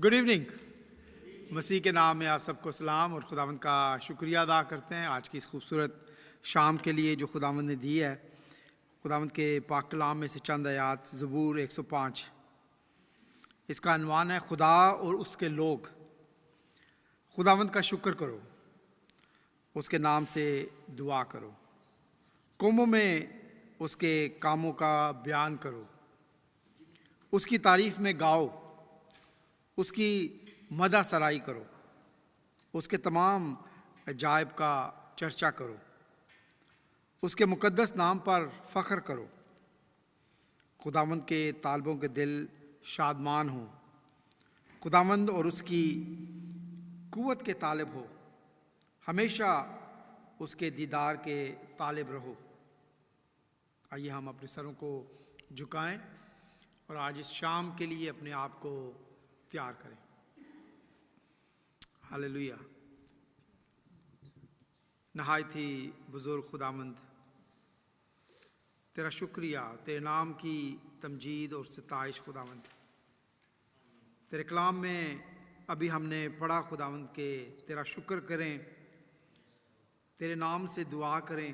Good evening. मसीह के नाम में आप सबको सलाम और खुदावंद का शुक्रिया अदा करते हैं आज की इस खूबसूरत शाम के लिए जो खुदावंद ने दी है। खुदावंद के पाक कलाम में से चंद आयात ज़बूर 105, इसका अनवान है खुदा और उसके लोग। खुदावंद का शुक्र करो, उसके नाम से दुआ करो, कौमों में उसके कामों का बयान करो, उसकी तारीफ में गाओ, उसकी मदा सराई करो, उसके तमाम अजायब का चर्चा करो, उसके मुक़द्दस नाम पर फ़ख्र करो। खुदावंद के तालबों के दिल शादमान हों, खुदावंद और उसकी कुव्वत के तालिब हो, हमेशा उसके दीदार के तालिब रहो। आइए हम अपने सरों को झुकाएं और आज इस शाम के लिए अपने आप को तैयार करें। हालेलुया। नहायत ही बुजुर्ग खुदावंद, तेरा शुक्रिया, तेरे नाम की तमजीद और सिताइश खुदावंद। तेरे कलाम में अभी हमने पढ़ा खुदावंद के तेरा शुक्र करें, तेरे नाम से दुआ करें,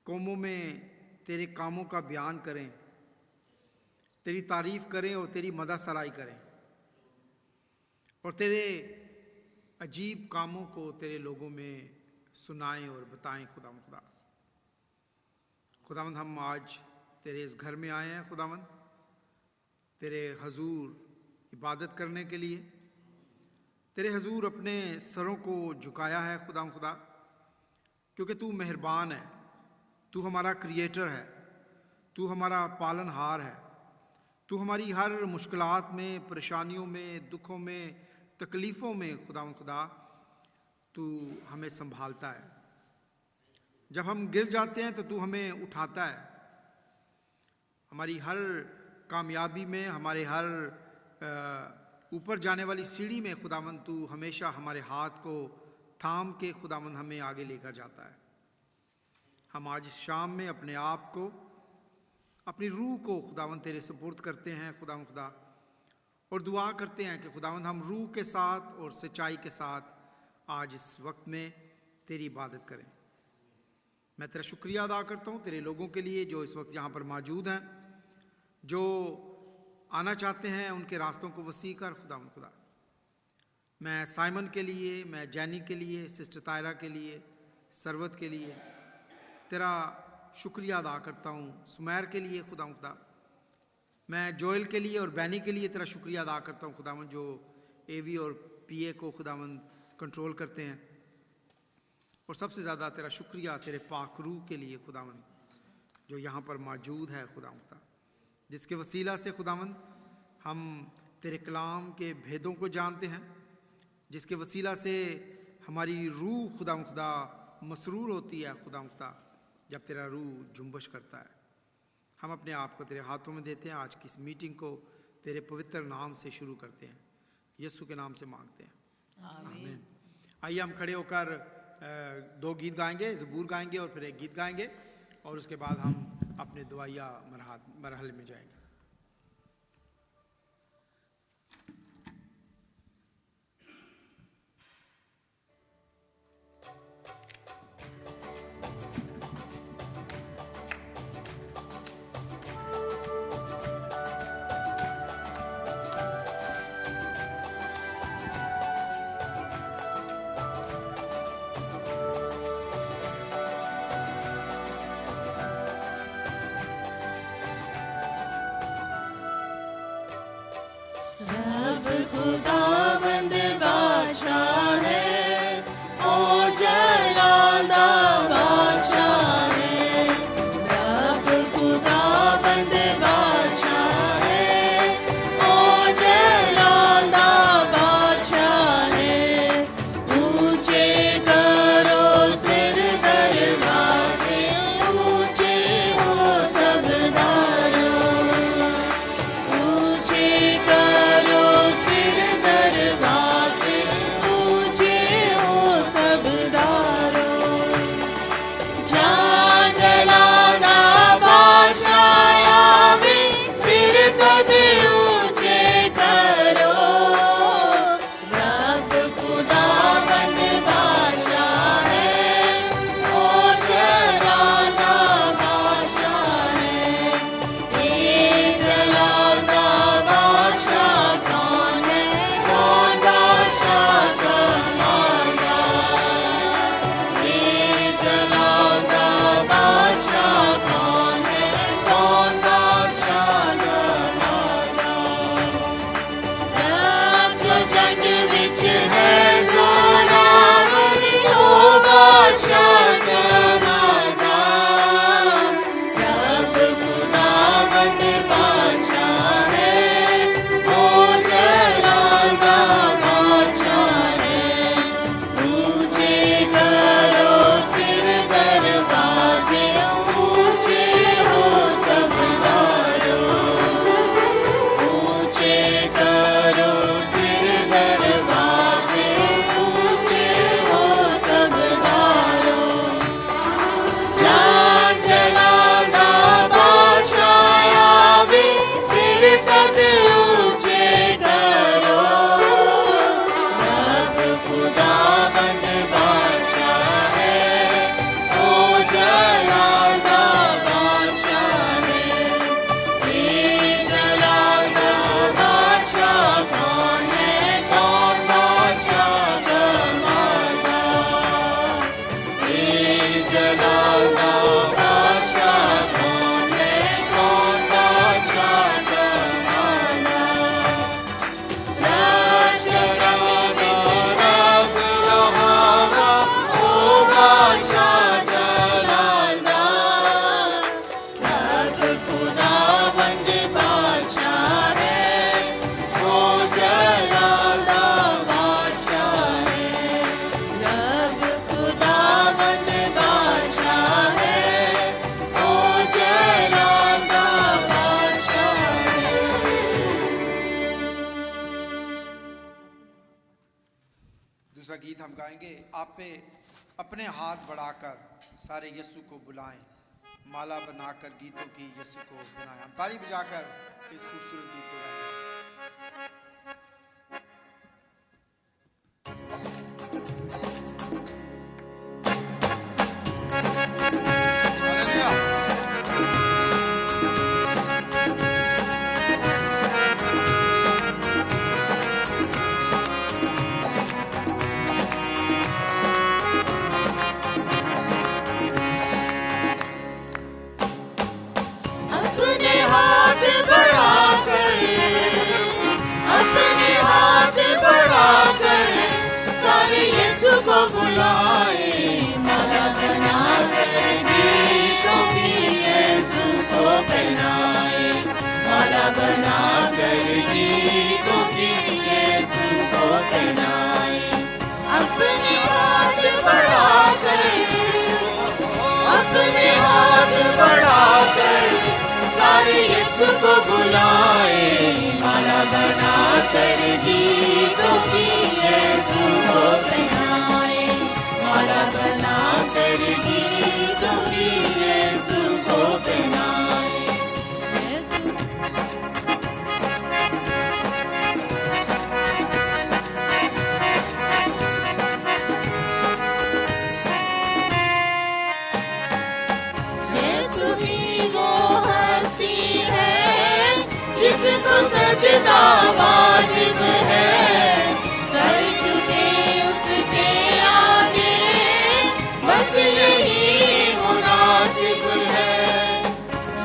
कौमों में तेरे कामों का बयान करें, तेरी तारीफ़ करें और तेरी मदद सराई करें और तेरे अजीब कामों को तेरे लोगों में सुनाएं और बताएं। खुदावंद हम आज तेरे इस घर में आए हैं खुदावंद, तेरे हजूर इबादत करने के लिए। तेरे हजूर अपने सरों को झुकाया है खुदा, क्योंकि तू मेहरबान है, तू हमारा क्रिएटर है, तू हमारा पालनहार है, तू हमारी हर मुश्किलात में, परेशानियों में, दुखों में, तकलीफ़ों में खुदा तू हमें संभालता है। जब हम गिर जाते हैं तो तू हमें उठाता है। हमारी हर कामयाबी में, हमारे हर ऊपर जाने वाली सीढ़ी में खुदावंद तू हमेशा हमारे हाथ को थाम के खुदावंद हमें आगे लेकर जाता है। हम आज इस शाम में अपने आप को, अपनी रूह को खुदावंद तेरे सुपुर्द करते हैं खुदा, और दुआ करते हैं कि खुदावंद हम रूह के साथ और सच्चाई के साथ आज इस वक्त में तेरी इबादत करें। मैं तेरा शुक्रिया अदा करता हूँ तेरे लोगों के लिए जो इस वक्त यहाँ पर मौजूद हैं, जो आना चाहते हैं, उनके रास्तों को वसी कर खुदा। मैं साइमन के लिए, मैं जैनी के लिए, सिस्टर तायरा के लिए, सरवत के लिए तेरा शुक्रिया अदा करता हूँ। सुमैर के लिए खुदा, मैं जोएल के लिए और बैनी के लिए तेरा शुक्रिया अदा करता हूँ खुदावंद, जो एवी और पीए को खुदावंद कंट्रोल करते हैं। और सबसे ज़्यादा तेरा शुक्रिया तेरे पाक रूह के लिए खुदावंद, जो यहाँ पर मौजूद है खुदा, जिसके वसीला से खुदावंद हम तेरे कलाम के भेदों को जानते हैं, जिसके वसीला से हमारी रूह खुदा मसरूर होती है खुदा, जब तेरा रूह जुम्बश करता है। हम अपने आप को तेरे हाथों में देते हैं। आज की इस मीटिंग को तेरे पवित्र नाम से शुरू करते हैं, यीशु के नाम से मांगते हैं, आमीन। आइए हम खड़े होकर दो गीत गाएंगे, ज़बूर गाएंगे और फिर एक गीत गाएंगे, और उसके बाद हम अपने दुआया मरहले में जाएंगे। गीत हम गाएंगे। आप पे अपने हाथ बढ़ाकर सारे यीशु को बुलाएं, माला बनाकर गीतों की यीशु को बनाएं। हम ताली बजाकर इस खूबसूरत गीत को गाएंगे। को बुलाए, माला बनाकर गीतों की यीशु को पहनाए, माला बनाकर गीतों की यीशु को पहनाए। अपने हाथ बढ़ाकर, अपने हाथ बढ़ाकर सारे यीशु को बुलाए, माला बनाकर गीतों की यीशु को पहनाए, माला बनाकर गीतों की यीशु को पहनाए। यीशु ही वो हस्ती है जिसको सजदा वाजिब है, सर झुके उसके आगे बस यही मुनासिब है।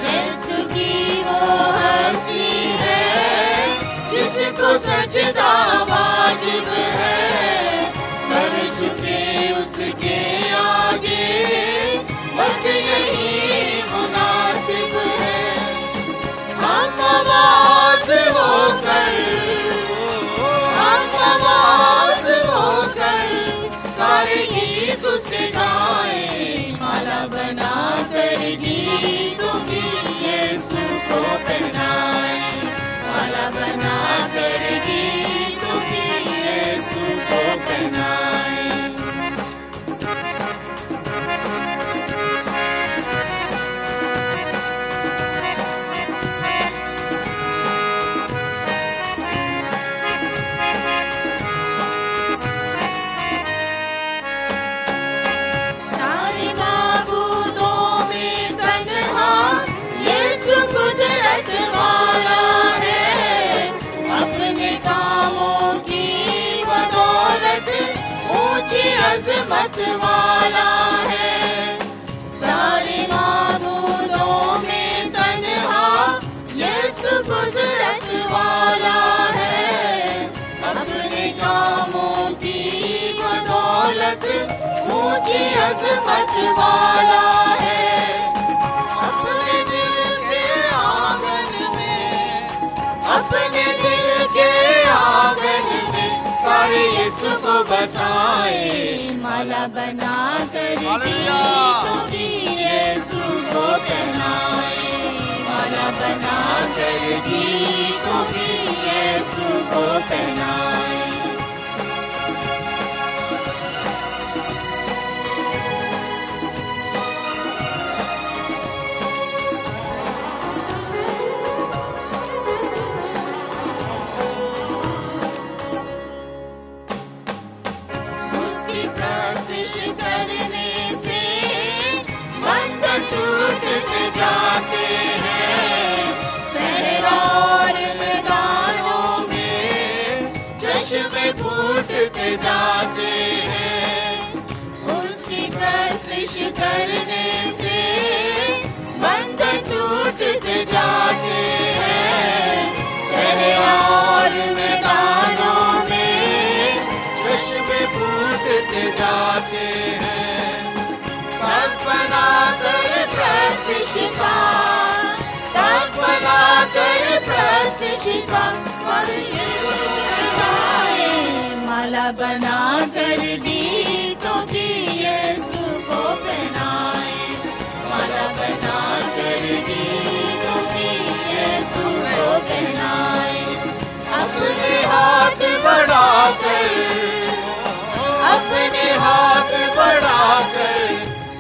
यीशु की वो हस्ती है जिसको सजदा वाजिब है, सर झुके उसके आगे बस यही मुनासिब है। हम आवाज होकर, हम आवाज होकर सारे गीत उसे गाएं, माला बनाकर गीतों की यीशु को पहनाए, माला बनाकर गीतों की यीशु को पहनाए। अज़मत वाला है, सारे माबूदों में तन्हा यीशु कुदरत वाला है। अपने कामों की बदौलत ऊंची अज़मत वाला है। अपने दिल के आंगन में, अपने दिल के आंगन में सारे यीशु को बसाए, माला बनाकर गीतों की यीशु को पहनाए, माला बनाकर गीतों की यीशु को पहनाए। जाते हैं सहरा और मैदानों में, चश्मे फूटते जाते हैं। उसकी प्रस्तिश करने से बंधन टूटते जाते हैं, सहरा और मैदानों में चश्मे फूटते जाते हैं। तब बनाकर प्रस्तिश का, तब बनाकर प्रस्तिश का माला बनाकर गीतों की यीशु को पहनाए, माला बनाकर गीतों की यीशु को पहनाए। अपने हाथ बढ़ाकर, अपने हाथ बढ़ाकर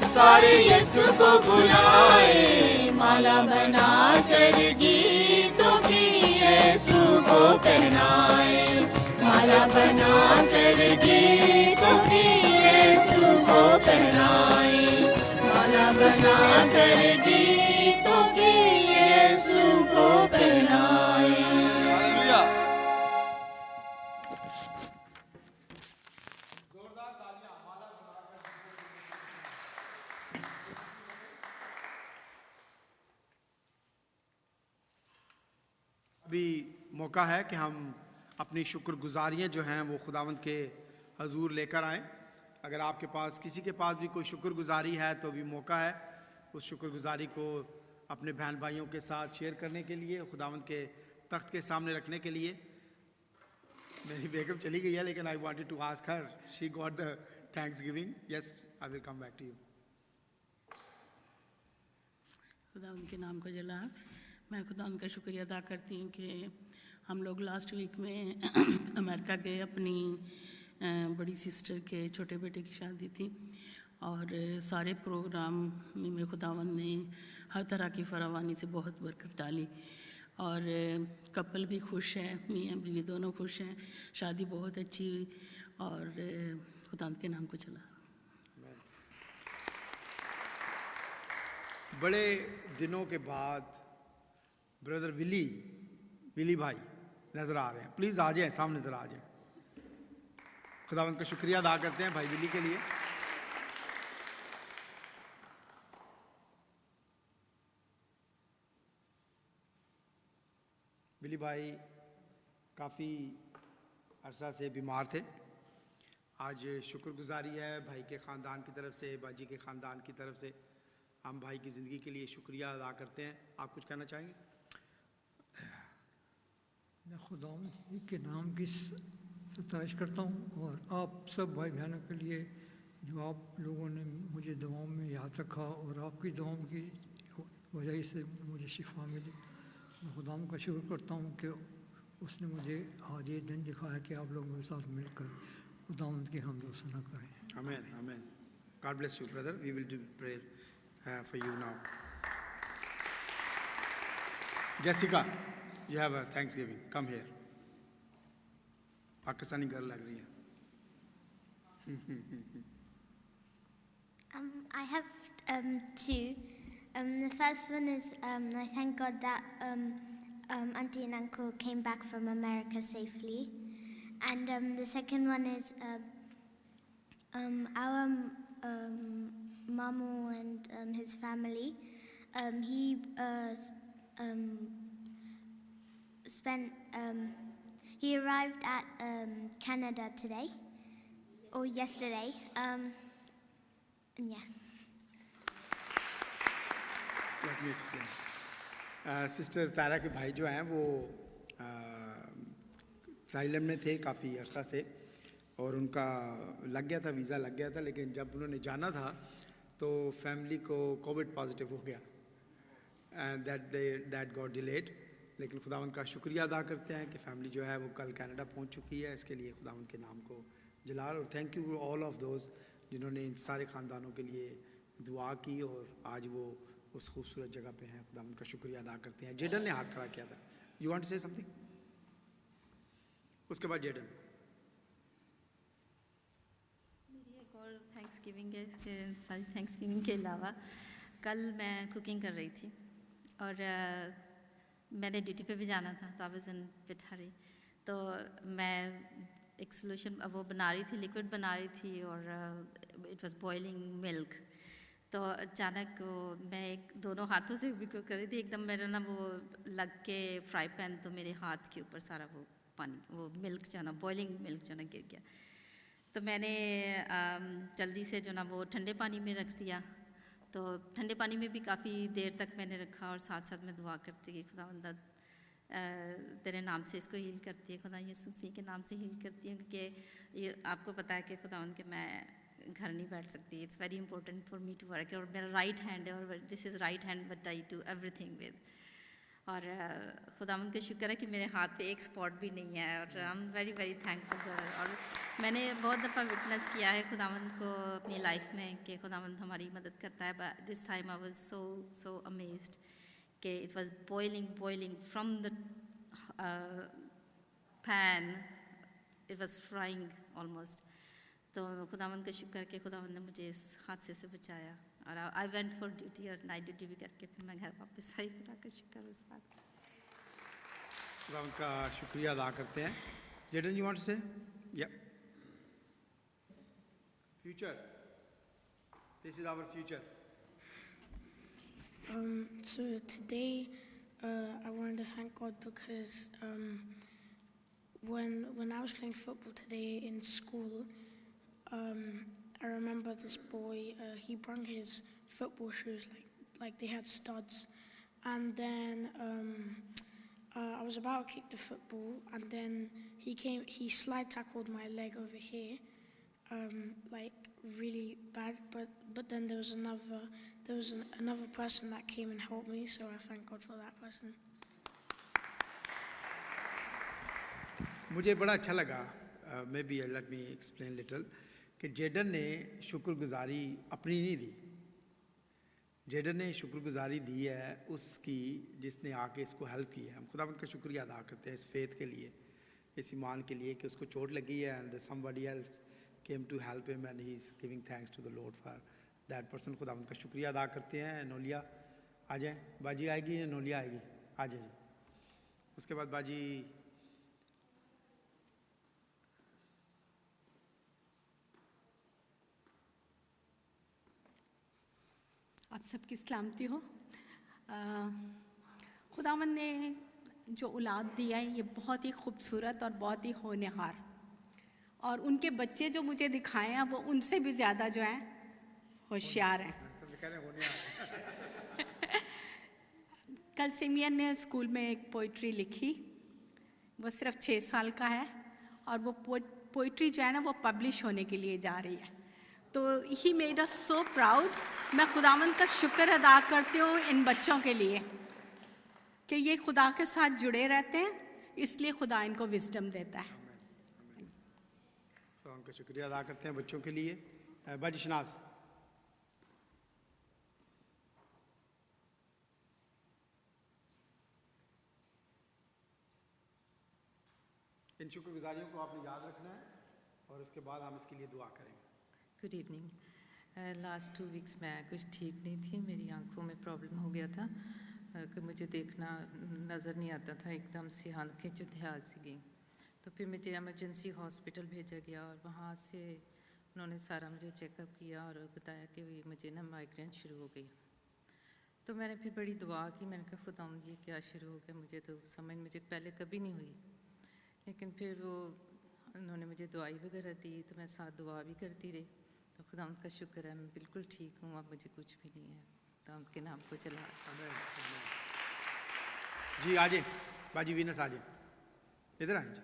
सारे यीशु को बुलाए, माला बनाकर गीतों की यीशु को पहनाए, माला बनाकर गीतों की यीशु को पहनाए, माला बनाकर गीतों की यीशु को पहनाए। हालेलुया। अभी मौका है कि हम अपनी शुक्रगुजारियाँ जो हैं वो खुदावंद के हजूर लेकर आएं। अगर आपके पास किसी के पास भी कोई शुक्रगुजारी है तो भी मौका है उस शुक्रगुजारी को अपने बहन भाइयों के साथ शेयर करने के लिए, खुदावंद के तख्त के सामने रखने के लिए। मेरी बेगम चली गई है लेकिन I wanted to ask her, she got the Thanksgiving. Yes, I will come back to you. खुदा उनके नाम को जला। मैं खुदा उनका शुक्रिया अदा करती हूँ कि हम लोग लास्ट वीक में अमेरिका गए, अपनी बड़ी सिस्टर के छोटे बेटे की शादी थी और सारे प्रोग्राम में खुदावंद ने हर तरह की फरावानी से बहुत बरकत डाली और कपल भी खुश हैं, मियाँ बीवी दोनों खुश हैं, शादी बहुत अच्छी हुई और खुदावंद के नाम को चला। बड़े दिनों के बाद ब्रदर विली भाई नज़र आ रहे हैं। प्लीज़ आ जाएं, सामने नज़र आ जाएं। खुदावंद का शुक्रिया अदा करते हैं भाई विली के लिए। विली भाई काफ़ी अरसा से बीमार थे। आज शुक्रगुजारी है भाई के ख़ानदान की तरफ से, बाजी के ख़ानदान की तरफ से। हम भाई की ज़िंदगी के लिए शुक्रिया अदा करते हैं। आप कुछ कहना चाहेंगे? मैं खुदा के नाम की सताइश करता हूँ और आप सब भाई बहनों के लिए जो आप लोगों ने मुझे दुआओं में याद रखा और आपकी दुआओं की वजह से मुझे शिफा मिली। मैं खुदा का शुक्र करता हूँ कि उसने मुझे आज ये दिन दिखाया कि आप लोग मेरे साथ मिलकर खुदा की हमद व सना करें। आमीन, आमीन। God bless you brother. We will do prayer for you now. Jessica, you have a Thanksgiving. Come here. Pakistani girl लग रही है। I have two. The first one is I thank God that Auntie and Uncle came back from America safely, and the second one is our Mamu and his family. He arrived at Canada today or yesterday. And yeah. Let me explain. Sister Tara के भाई जो हैं वो xylem में थे काफ़ी अरसा से और उनका लग गया था, वीज़ा लग गया था, लेकिन जब उन्होंने जाना था तो फैमिली को कोविड पॉजिटिव हो गया एंड दैट गॉट डिलेड। लेकिन खुदावंद का शुक्रिया अदा करते हैं कि फैमिली जो है वो कल कनाडा पहुंच चुकी है। इसके लिए खुदावंद के नाम को जलाल और thank you all of those जिन्होंने इन सारे ख़ानदानों के लिए दुआ की और आज वो उस खूबसूरत जगह पे हैं। खुदावंद का शुक्रिया अदा करते हैं। जेडन ने हाथ खड़ा किया था। You want to say something? उसके बाद जेडन। मेरी एक और थैंक्सगिविंग है। इसके सारी थैंक्सगिविंग के अलावा कल मैं कुकिंग कर रही थी और मैंने ड्यूटी पे भी जाना था, तो आई वाज इन बिट हरी। तो मैं एक सोल्यूशन वो बना रही थी, लिक्विड बना रही थी और इट वाज बॉइलिंग मिल्क। तो अचानक मैं दोनों हाथों से भी कर रही थी, एकदम मेरा ना वो लग के फ्राई पैन, तो मेरे हाथ के ऊपर सारा वो पानी, वो मिल्क जो ना बॉइलिंग मिल्क जो ना गिर गया। तो मैंने जल्दी से जो ना वो ठंडे पानी में रख दिया। तो ठंडे पानी में भी काफ़ी देर तक मैंने रखा और साथ साथ मैं दुआ करती कि खुदा तेरे नाम से इसको हील करती है, खुदा यीशु मसीह के नाम से हील करती हूँ, क्योंकि ये आपको पता है कि खुदा के मैं घर नहीं बैठ सकती। It's very important for me to work. और मेरा राइट हैंड है और this is right hand but I do everything with. और खुदावंद का शुक्र है कि मेरे हाथ पे एक स्पॉट भी नहीं है, और I am very very thankful. और मैंने बहुत दफ़ा विटनेस किया है खुदावंद को अपनी लाइफ में कि खुदावंद हमारी मदद करता है, but this time I was so amazed कि it was boiling from the pan, it was frying almost. तो खुदावंद का शुक्र है कि खुदावंद ने मुझे इस हादसे से बचाया, और आई वेंट फॉर ड्यूटी और नाइट ड्यूटी भी करके फिर मैं घर वापस आई। खुदा का शुक्र उस बात। खुदावंद का शुक्रिया अदा करते हैं। Jadon you want to say? या future, this is our future. So today, I wanted to thank God because when I was playing football today in school, I remember this boy. He brought his football shoes like they had studs, and then I was about to kick the football, and then he slide tackled my leg over here, like really bad. But then there was another person that came and helped me, so I thank God for that person. मुझे बड़ा अच्छा लगा, may be let me explain little, कि Jadon ने शुक्रगुजारी अपनी नहीं दी, Jadon ने शुक्रगुजारी दी है उसकी जिसने आके इसको हेल्प की है। हम खुदावंद का शुक्रिया अदा करते हैं इस फेथ के लिए, इस ईमान के लिए कि उसको चोट लगी है and somebody else came to help him and he is giving thanks to the Lord for that person. खुदावंद का शुक्रिया अदा करते हैं। नोलिया आ जाएँ, बाजी आएगी, नोलिया आएगी, आ जाए। उसके बाद बाजी आप सबकी सलामती हो। खुदावंद ने जो औलाद दिया है ये बहुत ही खूबसूरत और बहुत ही होनहार, और उनके बच्चे जो मुझे दिखाए हैं वो उनसे भी ज़्यादा जो है होशियार हैं। कल सिमियन ने स्कूल में एक पोइट्री लिखी, वो सिर्फ 6 साल का है, और वो पोइट्री जो है ना वो पब्लिश होने के लिए जा रही है। तो he made us so proud. मैं खुदावंद का शुक्र अदा करती हूँ इन बच्चों के लिए कि ये खुदा के साथ जुड़े रहते हैं, इसलिए खुदा इनको विजडम देता है। तो उनका शुक्रिया अदा करते हैं बच्चों के लिए। बाजी शनाज। इन शुक्रगुजारियों को आपने याद रखना है और उसके बाद हम इसके लिए दुआ करेंगे। Good evening. लास्ट 2 वीक्स मैं कुछ ठीक नहीं थी, मेरी आंखों में प्रॉब्लम हो गया था कि मुझे देखना नज़र नहीं आता था, एकदम से आंखें चुधियाल सी गई। तो फिर मुझे एमरजेंसी हॉस्पिटल भेजा गया, और वहाँ से उन्होंने सारा मुझे चेकअप किया और बताया कि मुझे ना माइग्रेन शुरू हो गई। तो मैंने फिर बड़ी दुआ की, मैंने कहा खुदावंद ये क्या शुरू हो गया, मुझे तो समझ मुझे पहले कभी नहीं हुई। लेकिन फिर वो उन्होंने मुझे दवाई वगैरह दी, तो मैं साथ दुआ भी करती रही। तो खुदावंद का शुक्र है मैं बिल्कुल ठीक हूँ, अब मुझे कुछ भी नहीं है। तो उनके नाम को चला जी। आ जाए बाजी वीनस, आ जाए, इधर आए जी।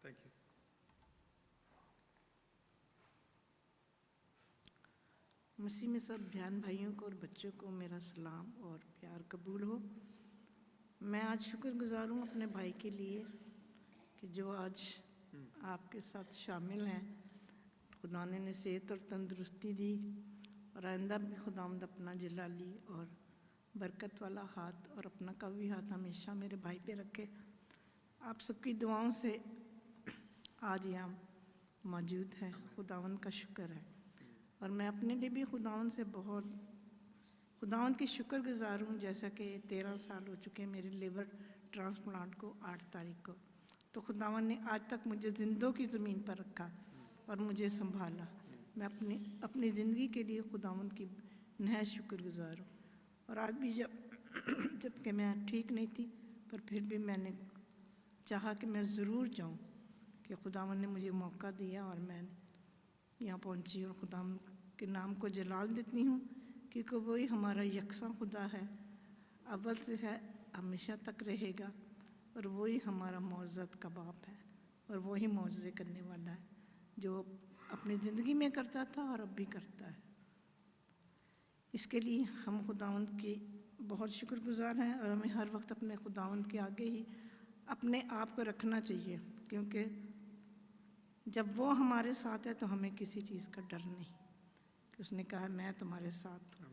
Thank you. मसीह में सब बहन भाइयों को और बच्चों को मेरा सलाम और प्यार कबूल हो। मैं आज शुक्रगुजार हूँ अपने भाई के लिए कि जो आज आपके साथ शामिल हैं। खुदा ने सेहत और तंदुरुस्ती दी, और आइंदा भी खुदावंद अपना जलाली और बरकत वाला हाथ और अपना कवी हाथ हमेशा मेरे भाई पे रखे। आप सबकी दुआओं से आज यहाँ मौजूद हैं, खुदावंद का शुक्र है। और मैं अपने लिए भी खुदावंद से बहुत खुदावंद की शुक्रगुजार हूँ। जैसा कि 13 साल हो चुके मेरे लिवर ट्रांसप्लांट को 8 तारीख को, तो खुदावंद ने आज तक मुझे जिंदों की ज़मीन पर रखा और मुझे संभाला। मैं अपनी ज़िंदगी के लिए खुदावंद की नहायत शुक्रगुजार हूँ। और आज भी जबकि मैं ठीक नहीं थी, पर फिर भी मैंने चाहा कि मैं ज़रूर जाऊँ, कि खुदावंद ने मुझे मौका दिया और मैं यहाँ पहुँची। और खुदावंद के नाम को जलाल देती हूँ, क्योंकि वही हमारा यकसा खुदा है। अव्वल से है हमेशा तक रहेगा, और वही हमारा मौजूद का बाप है, और वही मौजूद करने वाला है जो अपनी ज़िंदगी में करता था और अब भी करता है। इसके लिए हम खुदावंद के बहुत शुक्रगुजार हैं, और हमें हर वक्त अपने खुदावंद के आगे ही अपने आप को रखना चाहिए, क्योंकि जब वो हमारे साथ है तो हमें किसी चीज़ का डर नहीं, कि उसने कहा मैं तुम्हारे साथ हूँ।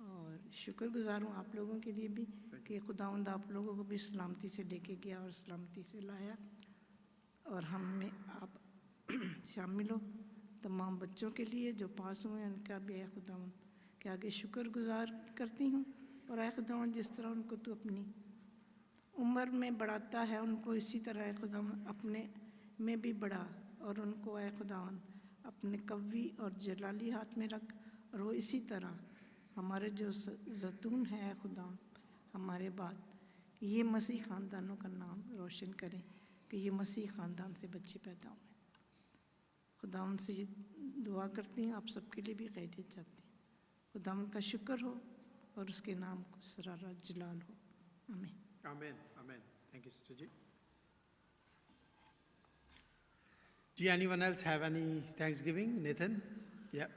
और शुक्रगुजार हूँ आप लोगों के लिए भी कि खुदावंद आप लोगों को भी सलामती से लेके गया और सलामती से लाया, और हम में आप शामिल हो। तमाम बच्चों के लिए जो पास हुए हैं उनका भी आए खुदावंद के आगे शुक्रगुजार करती हूँ, और आए खुदावंद जिस तरह उनको तू अपनी उम्र में बढ़ाता है उनको इसी तरह आए खुदावंद अपने में भी बढ़ा, और उनको आए खुदावंद अपने कव्वी और जलाली हाथ में रख, और वो इसी तरह हमारे जो जैतून है खुदावंद हमारे बाद ये मसीह ख़ानदानों का नाम रोशन करें कि ये मसीह ख़ानदान से बच्चे पैदा हुए। खुदावंद से ये दुआ करती हूँ, आप सबके लिए भी खैरियत चाहती हूँ। खुदावंद का शुक्र हो और उसके नाम को सरारा जलाल हो। आमीन। आमीन आमीन। Thank you sister ji. Do anyone else have any Thanksgiving? Nathan? Yeah.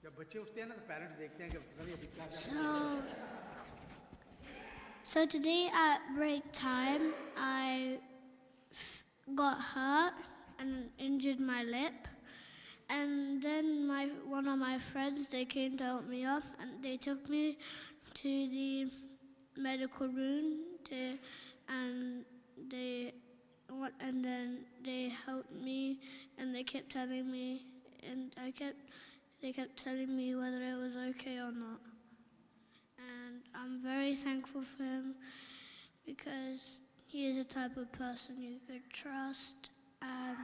जब बच्चे उठते हैं ना तो पेरेंट्स देखते हैं कि पता नहीं अभी क्या So today at break time, I got hurt and injured my lip, and then one of my friends, they came to help me up, and they took me to the medical room and then they helped me, and they kept telling me, and they kept telling me whether it was okay or not. And I'm very thankful for him because he is a type of person you could trust and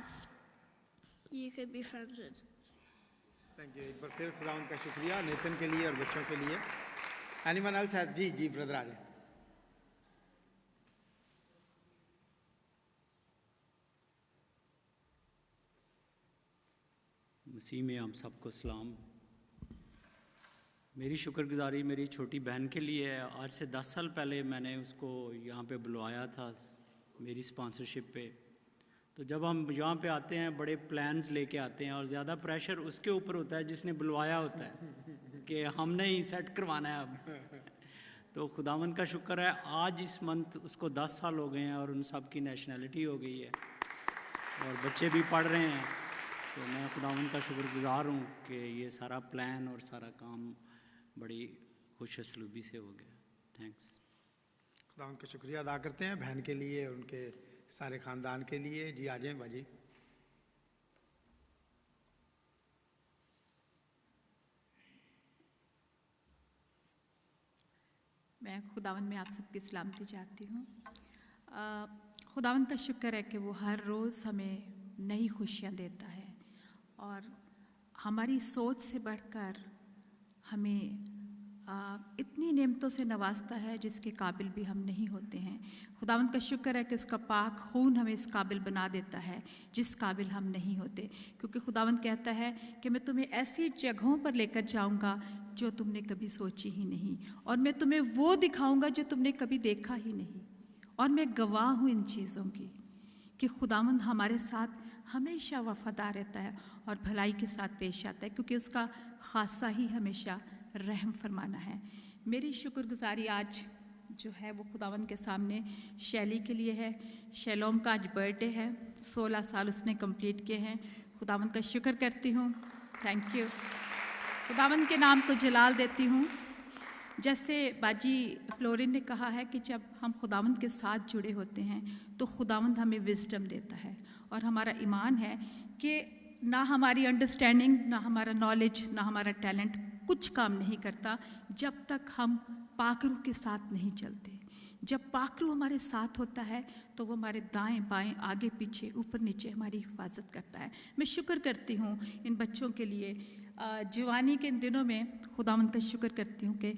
you could be friends with. Thank you. एक बार फिर खुदा उनका शुक्रिया नेतन के लिए और बच्चों के लिए। Anyone else has? जी ब्रदर आ जाए। मसीह में हम सबको सलाम। मेरी शुक्रगुजारी मेरी छोटी बहन के लिए है। आज से 10 साल पहले मैंने उसको यहाँ पे बुलवाया था मेरी स्पॉन्सरशिप पे। तो जब हम यहाँ पे आते हैं बड़े प्लान्स लेके आते हैं और ज़्यादा प्रेशर उसके ऊपर होता है जिसने बुलवाया होता है कि हमने ही सेट करवाना है अब। तो खुदावंद का शुक्र है आज इस मंथ उसको 10 साल हो गए हैं और उन सब की नेशनैलिटी हो गई है और बच्चे भी पढ़ रहे हैं। तो मैं खुदावंद का शुक्रगुजार हूँ कि ये सारा प्लान और सारा काम बड़ी खुश असलूबी से हो गया। थैंक्स। खुदावंद का शुक्रिया अदा करते हैं बहन के लिए और उनके सारे ख़ानदान के लिए। जी आ जाएं बाजी। मैं खुदावंद में आप सबकी सलामती चाहती हूँ। खुदावंद का शुक्र है कि वो हर रोज़ हमें नई खुशियाँ देता है और हमारी सोच से बढ़कर हमें इतनी नेमतों से नवाजता है जिसके काबिल भी हम नहीं होते हैं। खुदावंद का शुक्र है कि उसका पाक खून हमें इस काबिल बना देता है जिस काबिल हम नहीं होते, क्योंकि खुदावंद कहता है कि मैं तुम्हें ऐसी जगहों पर लेकर जाऊंगा जो तुमने कभी सोची ही नहीं और मैं तुम्हें वो दिखाऊंगा जो तुमने कभी देखा ही नहीं। और मैं गवाह हूँ इन चीज़ों की कि खुदावंद हमारे साथ हमेशा वफादार रहता है और भलाई के साथ पेश आता है, क्योंकि उसका खासा ही हमेशा रहम फरमाना है। मेरी शुक्रगुजारी आज जो है वो खुदावंद के सामने शैली के लिए है। शैलोम का आज बर्थडे है, 16 साल उसने कंप्लीट किए हैं। खुदावंद का शुक्र करती हूँ, थैंक यू। खुदावंद के नाम को जलाल देती हूँ। जैसे बाजी फ्लोरिन ने कहा है कि जब हम खुदावंद के साथ जुड़े होते हैं तो खुदावंद हमें विजडम देता है और हमारा ईमान है कि ना हमारी अंडरस्टैंडिंग, ना हमारा नॉलेज, ना हमारा टैलेंट कुछ काम नहीं करता जब तक हम पाकरू के साथ नहीं चलते। जब पाकरू हमारे साथ होता है तो वो हमारे दाएं बाएं आगे पीछे ऊपर नीचे हमारी हिफाजत करता है। मैं शुक्र करती हूँ इन बच्चों के लिए। जवानी के इन दिनों में खुदावंद का शुक्र करती हूँ कि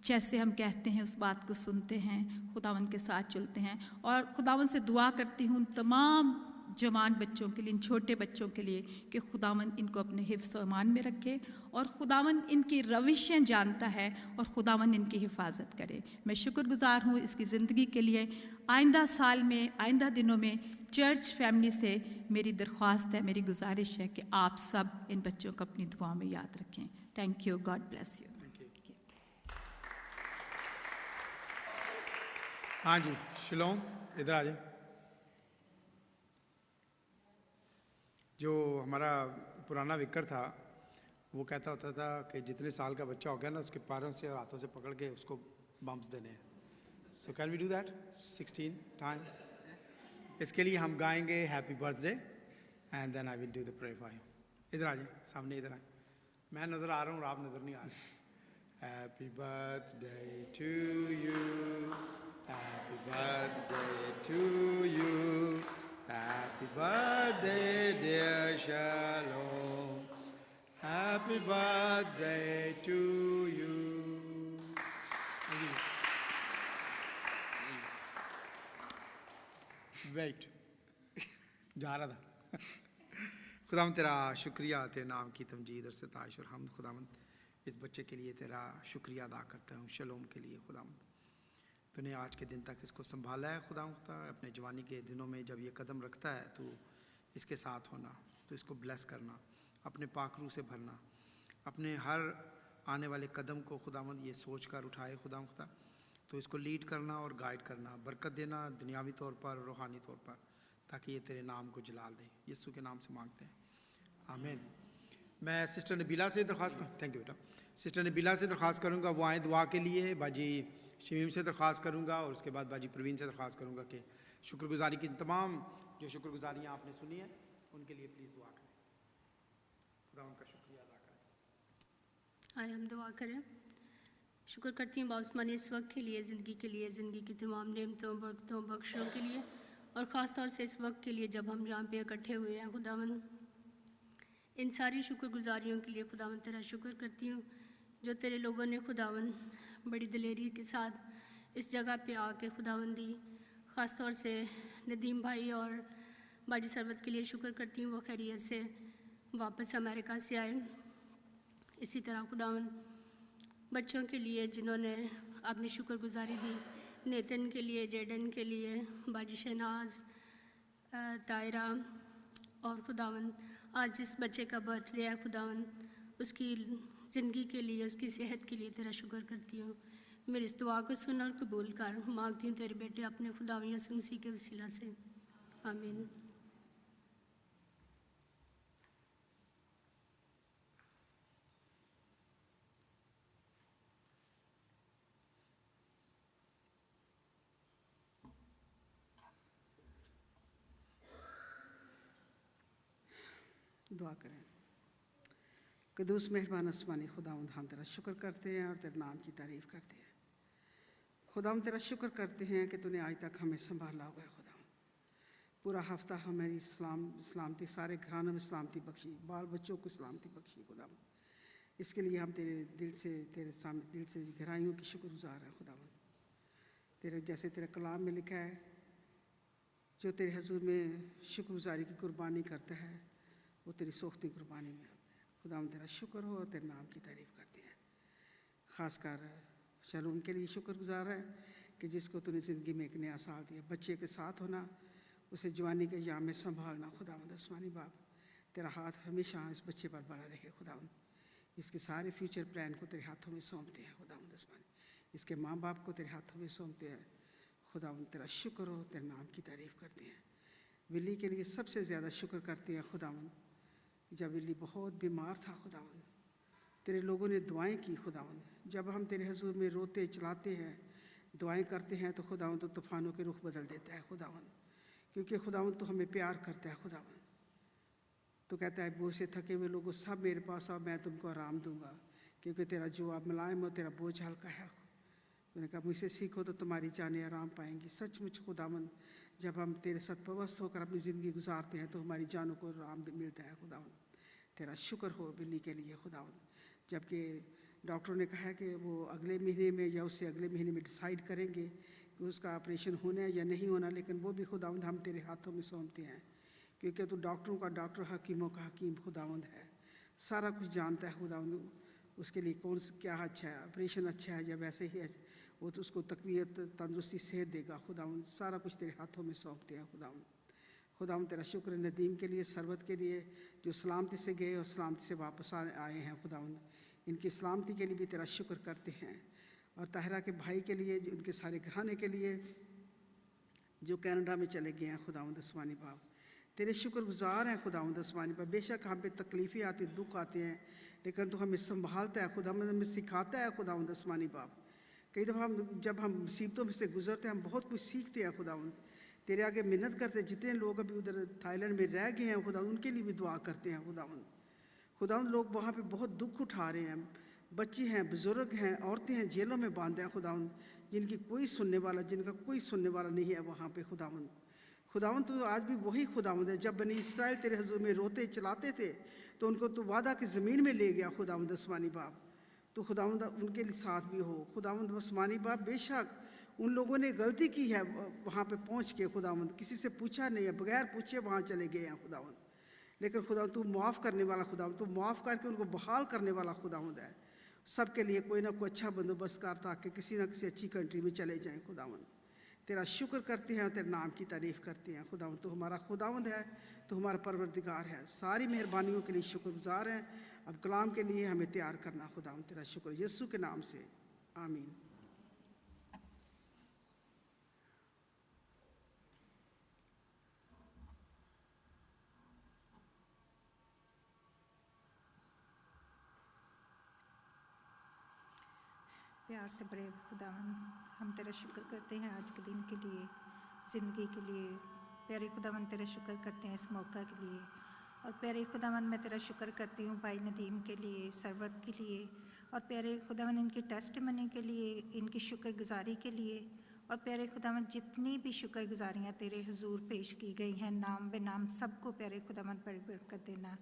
जैसे हम कहते हैं उस बात को सुनते हैं, खुदावंद के साथ चलते हैं। और खुदावंद से दुआ करती हूँ तमाम जवान बच्चों के लिए, इन छोटे बच्चों के लिए कि खुदावन इनको अपने हिफ्ज़ व अमान में रखे और खुदावन इनकी रविशें जानता है और खुदावन इनकी हिफाजत करे। मैं शुक्रगुजार हूँ इसकी ज़िंदगी के लिए। आइंदा साल में, आइंदा दिनों में चर्च फैमिली से मेरी दरख्वास्त है, मेरी गुजारिश है कि आप सब इन बच्चों को अपनी दुआ में याद रखें। Thank you, God bless you. हाँ जी, शिलोम इधर आ जाए। जो हमारा पुराना विकर था वो कहता होता था कि जितने साल का बच्चा हो गया ना उसके पैरों से और हाथों से पकड़ के उसको बम्प्स देने हैं। So can we do that 16 time? इसके लिए हम गाएंगे happy birthday and then I will do the prayer for you. इधर आ जाए, सामने इधर आए। मैं नज़र आ रहा हूँ और आप नज़र नहीं आ रहे। Happy birthday to you, happy birthday to you, happy birthday dear Shalom, happy birthday to you. वेट जा रहा था। खुदावंद तेरा शुक्रिया, तेरे नाम की तमजीद और सताइश और हमद। खुदावंद इस बच्चे के लिए तेरा शुक्रिया अदा करता हूँ, शलोम के लिए। खुदावंद तूने आज के दिन तक इसको संभाला है खुदावंद, अपने जवानी के दिनों में जब ये कदम रखता है तू इसके साथ होना, तो इसको ब्लेस करना, अपने पाकरू से भरना, अपने हर आने वाले कदम को खुदावंद ये सोच कर उठाए खुदावंद, तो इसको लीड करना और गाइड करना, बरकत देना दुनियावी तौर पर, रूहानी तौर पर, ताकि ये तेरे नाम को जलाल दे। यीशु के नाम से मांगते हैं, आमीन। मैं सिस्टर नबीला से दरख्वास्त थैंक यू बेटा, सिस्टर नबीला से दरख्वास्त करूँगा वो आए दुआ के लिए। बाजी शमीम से दरख्वास्त करूँगा और उसके बाद बाजी प्रवीण से दरख्वास्त करूँगा कि शुक्रगुजारी की तमाम जो शुक्रगुजारियाँ आपने सुनी है उनके लिए प्लीज़ दुआ करें, खुदा उनका शुक्रिया अदा करें। आइए हम दुआ करें। शुक्र करती हूँ बाउस्मानी इस वक्त के लिए, ज़िंदगी के लिए, ज़िंदगी की तमाम नेमतों, बरकतों, बख्शों के लिए, और ख़ास तौर से इस वक्त के लिए जब हम यहाँ पे इकट्ठे हुए हैं खुदावन। इन सारी शुक्रगुजारियों के लिए खुदावन तेरा शुक्र करती हूँ जो तेरे लोगों ने खुदावन बड़ी दिलेरी के साथ इस जगह पे आके खुदावन दी। ख़ास तौर से नदीम भाई और बाजी सरवत के लिए शुक्र करती हूँ, वो खैरियत से वापस अमेरिका से आए। इसी तरह खुदावन बच्चों के लिए जिन्होंने अपनी शुक्रगुजारी दी, नेतन के लिए, जेडन के लिए, बाजी शहनाज, तायरा, और खुदावन आज जिस बच्चे का बर्थडे है खुदावन उसकी ज़िंदगी के लिए, उसकी सेहत के लिए तेरा शुक्र करती हूँ। मेरी इस दुआ को सुन और कबूल कर, मांगती हूँ तेरे बेटे अपने खुदावन यसू मसीह के वसीला से, आमीन। दुआ करें। कदूस मेहरबान आसमानी खुदावंद, हम तेरा शुक्र करते हैं और तेरे नाम की तारीफ़ करते हैं। खुदावंद तेरा शुक्र करते हैं कि तूने आज तक हमें संभाला हुआ है खुदावंद। पूरा हफ्ता हमारी सलामती, सारे घरानों में सलामती बख्शी, बाल बच्चों को सलामती बख्शी खुदावंद। इसके लिए हम तेरे सामने दिल से गहराइयों की शुक्रगुजार हैं खुदावंद। तेरे जैसे तेरे कलाम में लिखा है, जो तेरे हजूर में शुक्रगुजारी की कुर्बानी करता है वो तेरी सोख्ती कुर्बानी में खुदावंद तेरा शुक्र हो और तेरे नाम की तारीफ़ करते हैं। ख़ासकर शलोम के लिए शुक्रगुजार है कि जिसको तूने ज़िंदगी में एक नया साल दिया, बच्चे के साथ होना, उसे जवानी के याम में संभालना। खुदावंद आसमानी बाप, तेरा हाथ हमेशा इस बच्चे पर बड़ा रहे खुदावंद। इसके सारे फ्यूचर प्लान को तेरे हाथों में सौंपते हैं खुदावंद आसमानी, इसके माँ बाप को तेरे हाथों में सौंपते हैं खुदावंद। तेरा शुक्र हो, तेरे नाम की तारीफ़ करते हैं। विली के लिए सबसे ज़्यादा शुक्र करते हैं खुदावंद। जब विली बहुत बीमार था खुदावंद, तेरे लोगों ने दुआएं की खुदावंद। जब हम तेरे हजूर में रोते चलाते हैं, दुआएं करते हैं तो खुदावंद तो तूफ़ानों के रुख बदल देता है खुदावंद, क्योंकि खुदावंद तो हमें प्यार करता है खुदावंद। तो कहता है बोझ से थके हुए लोगों सब मेरे पास आओ, मैं तुमको आराम दूंगा, क्योंकि तेरा जवाब मुलायम और तेरा बोझ हल्का है। मैंने कहा मुझसे सीखो तो तुम्हारी जानें आराम पाएंगी। सचमुच खुदावंद, जब हम तेरे साथ पवस्त होकर अपनी ज़िंदगी गुजारते हैं तो हमारी जानों को आराम मिलता है खुदावंद। तेरा शुक्र हो बिल्ली के लिए खुदावंद। जबकि डॉक्टरों ने कहा है कि वो अगले महीने में या उससे अगले महीने में डिसाइड करेंगे कि उसका ऑपरेशन होना है या नहीं होना, लेकिन वो भी खुदावंद हम तेरे हाथों में सौंपते हैं क्योंकि तू डॉक्टरों का डॉक्टर, हकीमों का हकीम खुदावंद है, सारा कुछ जानता है खुदावंद। उसके लिए कौन सा क्या अच्छा है, ऑपरेशन अच्छा है या वैसे ही है, वो तो उसको तकवीत तंदुरुस्ती सेहत देगा खुदावंद। सारा कुछ तेरे हाथों में सौंपते हैं खुदावंद। खुदावंद तेरा शुक्र नदीम के लिए, सरबत के लिए जो सलामती से गए और सलामती से वापस आए हैं खुदावंद, इनकी सलामती के लिए भी तेरा शुक्र करते हैं। और ताहरा के भाई के लिए, उनके सारे घराने के लिए जो कनाडा में चले गए हैं खुदावंद आसमानी बाप, तेरे शुक्रगुजार हैं खुदावंद आसमानी बाप। बेशक हम पे तकलीफ़ें आती, दुख आते हैं, लेकिन तू हमें संभालता है खुदावंद, हमें सिखाता है खुदावंद आसमानी बाप। कई दफ़ा जब हम मुसीबतों में से गुजरते हैं, हम बहुत कुछ सीखते हैं खुदावंद। तेरे आगे मिन्नत करते हैं। जितने लोग अभी उधर थाईलैंड में रह गए हैं खुदावंद, उनके लिए भी दुआ करते हैं खुदावंद। खुदावंद लोग वहाँ पे बहुत दुख उठा रहे हैं, बच्चे हैं, बुज़ुर्ग हैं, औरतें हैं, जेलों में बांधे हैं खुदावंद, जिनका कोई सुनने वाला नहीं है वहाँ पे खुदावंद। खुदावंद तो आज भी वही खुदावंद है। जब बनी इसराइल तेरे हुजूर में रोते चलाते थे तो उनको तो वादा की ज़मीन में ले गया खुदावंद आसमानी बाप। तो खुदावंद उनके लिए साथ भी हो खुदावंद आसमानी बाप। बेशक उन लोगों ने गलती की है वहाँ पे पहुँच के खुदावंद, किसी से पूछा नहीं है, बगैर पूछे वहाँ चले गए हैं खुदावंद। लेकिन खुदावंद तू माफ़ करने वाला खुदावंद, तू माफ़ करके उनको बहाल करने वाला खुदावंद है। सबके लिए कोई ना कोई अच्छा बंदोबस्त कर, ताकि किसी ना किसी अच्छी कंट्री में चले जाएं खुदावंद। तेरा शुक्र करते हैं, तेरे नाम की तारीफ़ करते हैं खुदावंद। तू हमारा खुदावंद है, तू हमारा परवरदिगार है। सारी मेहरबानियों के लिए शुक्रगुजार हैं। अब कलाम के लिए हमें तैयार करना खुदावंद। तेरा शुक्र यीशु के नाम से, आमीन। प्यार से बड़े खुदावन, हम तेरा शुक्र करते हैं आज के दिन के लिए, ज़िंदगी के लिए। प्यारे खुदावन तेरा शुक्र करते हैं इस मौका के लिए। और प्यारे खुदावन मैं तेरा शुक्र करती हूँ भाई नदीम के लिए, सरवत के लिए, और प्यारे खुदावन इनकी टेस्टिमनी के लिए, इनकी शुक्रगुजारी के लिए। और प्यारे खुदावन जितनी भी शुक्रगुजारियाँ तेरे हुजूर पेश की गई हैं नाम बेनाम, सबको प्यारे खुदावन बड़ी बरकत देना।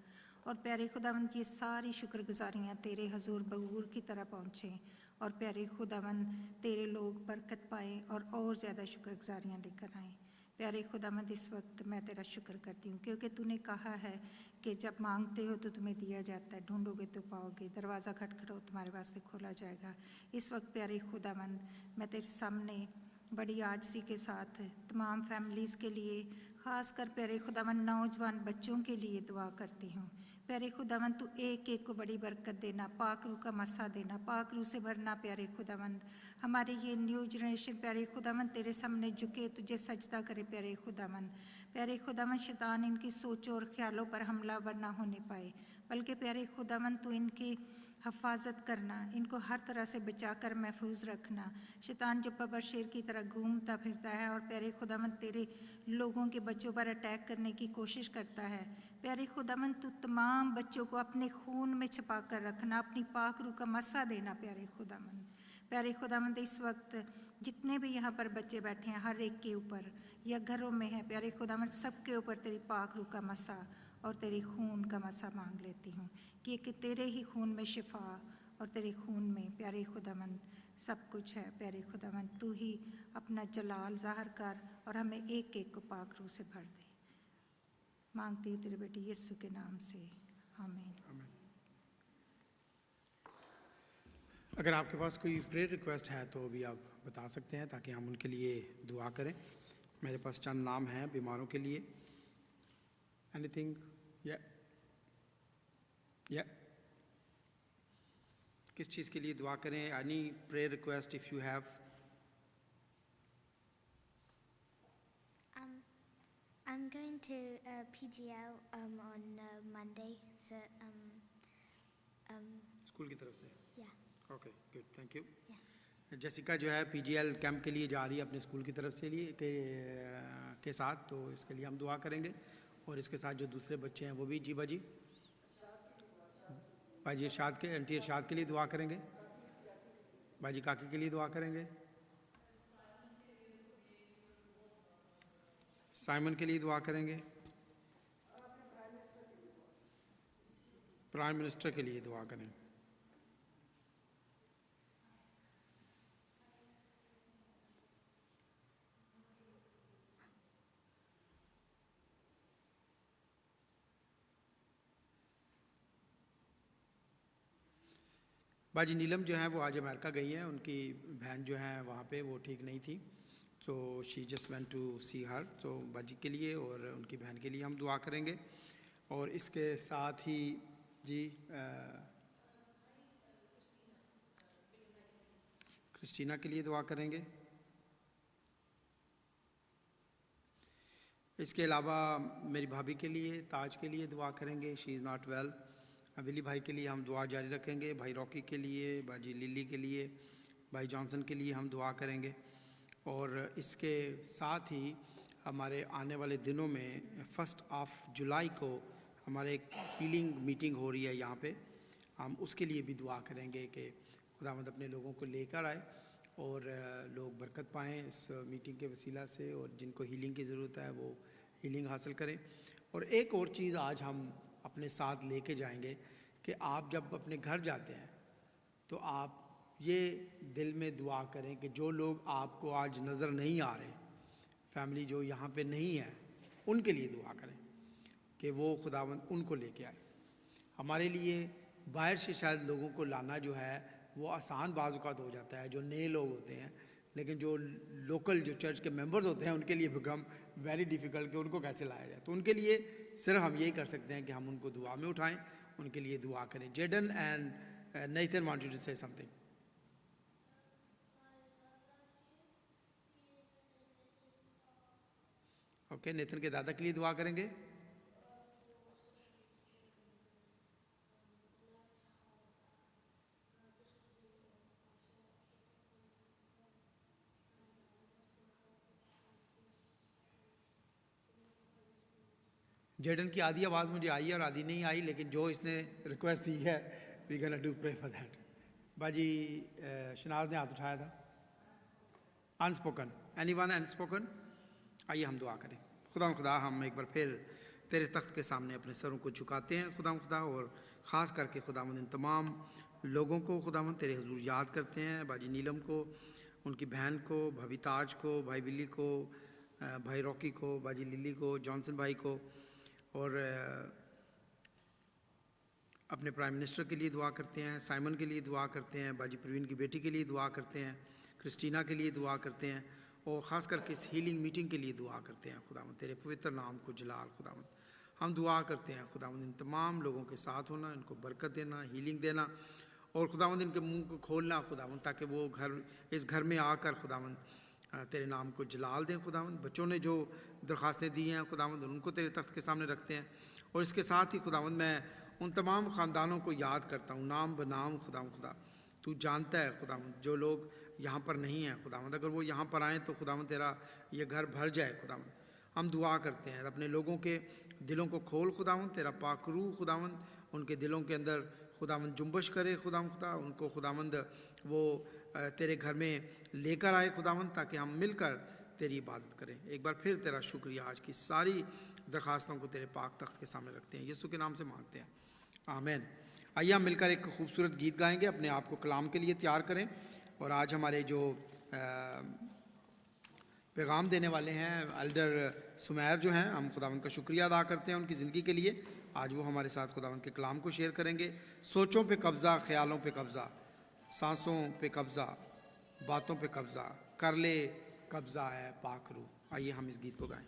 और प्यारे खुदावन ये सारी शुक्रगुजारियाँ तेरे हुजूर बगूर की तरह पहुँचें। और प्यारे खुदावन तेरे लोग बरकत पाएँ और ज़्यादा शुक्रगुजारियाँ लेकर आएँ। प्यारे खुदावंद इस वक्त मैं तेरा शुक्र करती हूँ, क्योंकि तूने कहा है कि जब मांगते हो तो तुम्हें दिया जाता है, ढूंढोगे तो पाओगे, दरवाज़ा खटखटाओ तुम्हारे वास्ते खोला जाएगा। इस वक्त प्यारे खुदावंद मैं तेरे सामने बड़ी आजिज़ी के साथ तमाम फैमिलीज़ के लिए, ख़ास कर प्यारे खुदावंद नौजवान बच्चों के लिए दुआ करती हूँ। प्यारे खुदावंद तू एक एक को बड़ी बरकत देना, पाक रूह का मसा देना, पाक रूह से भरना। प्यारे खुदावंद हमारे ये न्यू जनरेशन प्यारे खुदावंद तेरे सामने झुके, तुझे सजदा करे। प्यारे खुदावंद शैतान इनकी सोचों और ख्यालों पर हमलावर ना होने पाए, बल्कि प्यारे खुदावंद तू इनकी हफाजत करना, इनको हर तरह से बचा कर महफूज रखना। शैतान जो बबर शेर की तरह घूमता फिरता है और प्यारे खुदावंद तेरे लोगों के बच्चों पर अटैक करने की कोशिश करता है, प्यारे खुदावंद तू तमाम बच्चों को अपने खून में छुपा कर रखना, अपनी पाक रूह का मसा देना। प्यारे खुदावंद इस वक्त जितने भी यहाँ पर बच्चे बैठे हैं, हर एक के ऊपर या घरों में है, प्यारे खुदावंद सबके ऊपर तेरी पाक रूह का मसा और तेरे खून का मसा मांग लेती हूँ कि तेरे ही खून में शिफा और तेरे खून में प्यारे खुदावंद सब कुछ है। प्यारे खुदावंद तू ही अपना जलाल ज़ाहिर कर और हमें एक एक को पाक रूह से भर दे। मांगती हूँ तेरे बेटे यीशु के नाम से, आमीन। अगर आपके पास कोई प्रेयर रिक्वेस्ट है तो भी आप बता सकते हैं, ताकि हम उनके लिए दुआ करें। मेरे पास चंद नाम हैं बीमारों के लिए। एनीथिंग? या किस चीज़ के लिए दुआ करें? Any prayer request if you have? I'm going to PGL on Monday. So school की तरफ से? Yeah. Okay, good, thank you. Jessica जो है PGL कैंप के लिए जा रही है अपने स्कूल की तरफ से के साथ, तो इसके लिए हम दुआ करेंगे। और इसके साथ जो दूसरे बच्चे हैं वो भी जी बाजी बाजी इरशाद के एंटी इरशाद के लिए दुआ करेंगे, बाजी काकी के लिए दुआ करेंगे, साइमन के लिए दुआ करेंगे, प्राइम मिनिस्टर के लिए दुआ करें। बाजी नीलम जो हैं वो आज अमेरिका गई हैं, उनकी बहन जो हैं वहाँ पे वो ठीक नहीं थी, तो शी जस्ट वेंट टू सी हर। तो बाजी के लिए और उनकी बहन के लिए हम दुआ करेंगे। और इसके साथ ही जी क्रिस्टीना के लिए दुआ करेंगे। इसके अलावा मेरी भाभी के लिए, ताज के लिए दुआ करेंगे, she is not well. Willy भाई के लिए हम दुआ जारी रखेंगे, भाई रॉकी के लिए, बाजी लिली के लिए, भाई जॉनसन के लिए हम दुआ करेंगे। और इसके साथ ही हमारे आने वाले दिनों में 1 जुलाई को हमारे एक हीलिंग मीटिंग हो रही है यहाँ पे, हम उसके लिए भी दुआ करेंगे कि खुदावंद अपने लोगों को लेकर आए और लोग बरकत पाएँ इस मीटिंग के वसीला से, और जिनको हीलिंग की ज़रूरत है वो हीलिंग हासिल करें। और एक और चीज़ आज हम अपने साथ लेके जाएंगे कि आप जब अपने घर जाते हैं तो आप ये दिल में दुआ करें कि जो लोग आपको आज नज़र नहीं आ रहे, फैमिली जो यहाँ पे नहीं है, उनके लिए दुआ करें कि वो खुदावंद उनको लेके आए। हमारे लिए बाहर से शायद लोगों को लाना जो है वो आसान बाज़ औक़ात हो जाता है, जो नए लोग होते हैं, लेकिन जो लोकल जो चर्च के मेंबर्स होते हैं उनके लिए बिकम वेरी डिफ़िकल्ट कि उनको कैसे लाया जाए। तो उनके लिए सिर्फ हम यही कर सकते हैं कि हम उनको दुआ में उठाएं, उनके लिए दुआ करें। Jaden and Nathan want you to say something. Okay, Nathan के दादा के लिए दुआ करेंगे। जेडन की आधी आवाज़ मुझे आई और आधी नहीं आई, लेकिन जो इसने रिक्वेस्ट दी है we gonna do pray for that. बाजी शनाज ने हाथ उठाया था। Unspoken, anyone unspoken? आइए हम दुआ करें। खुदा हम एक बार फिर तेरे तख्त के सामने अपने सरों को झुकाते हैं खुदा, और ख़ास करके खुदावंद इन तमाम लोगों को खुदावंद तेरे हुजूर याद करते हैं। बाजी नीलम को, उनकी बहन को, भाभी ताज को, भाई विली को, भाई रॉकी को, बाजी लिली को, जॉनसन भाई को, और अपने प्राइम मिनिस्टर के लिए दुआ करते हैं, साइमन के लिए दुआ करते हैं, बाजी प्रवीण की बेटी के लिए दुआ करते हैं, क्रिस्टीना के लिए दुआ करते हैं, और ख़ास करके इस हीलिंग मीटिंग के लिए दुआ करते हैं खुदावंद। तेरे पवित्र नाम को जलाल खुदावंद, हम दुआ करते हैं खुदावंद इन तमाम लोगों के साथ होना, इनको बरकत देना, हीलिंग देना, और खुदावंद इनके मुंह को खोलना खुदावंद, ताकि वो इस घर में आकर खुदावंद तेरे नाम को जलाल दें खुदावंद। बच्चों ने जो दरख्वास्तें दी हैं खुदावंद, उनको तेरे तख्त के सामने रखते हैं। और इसके साथ ही खुदावंद मैं उन तमाम ख़ानदानों को याद करता हूँ नाम बनाम खुदा तू जानता है खुदावंद, जो लोग यहाँ पर नहीं हैं खुदावंद, अगर वो यहाँ पर आएँ तो खुदावंद तेरा ये घर भर जाए खुदावंद। हम दुआ करते हैं अपने लोगों के दिलों को खोल खुदावंद, तेरा पाक रूह खुदावंद उनके दिलों के अंदर खुदावंद जुम्बश करे खुदा, उनको खुदावंद वो तेरे घर में लेकर आए खुदावंद, ताकि हम मिलकर तेरी इबादत करें। एक बार फिर तेरा शुक्रिया, आज की सारी दरख्वास्तों को तेरे पाक तख्त के सामने रखते हैं, यीशु के नाम से मांगते हैं, आमीन। आइए हम मिलकर एक खूबसूरत गीत गाएंगे, अपने आप को कलाम के लिए तैयार करें। और आज हमारे जो पैगाम देने वाले हैं एल्डर सुमैर जो हैं, हम खुदावंद का शुक्रिया अदा करते हैं उनकी ज़िंदगी के लिए। आज वो हमारे साथ खुदावंद के कलाम को शेयर करेंगे। सोचों पे कब्ज़ा, ख्यालों पे कब्ज़ा, सांसों पे कब्ज़ा, बातों पे कब्ज़ा, कर ले कब्ज़ा है पाक रूह। आइए हम इस गीत को गाएं।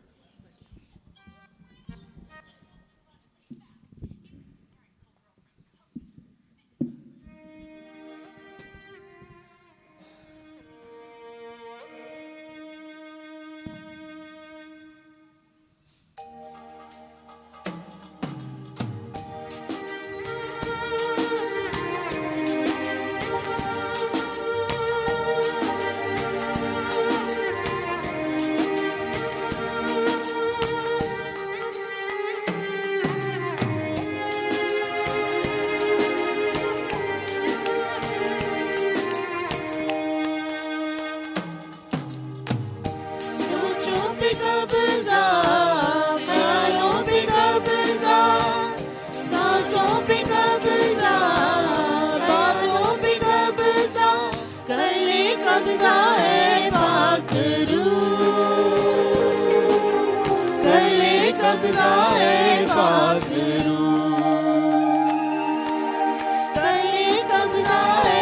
कब्ज़ा है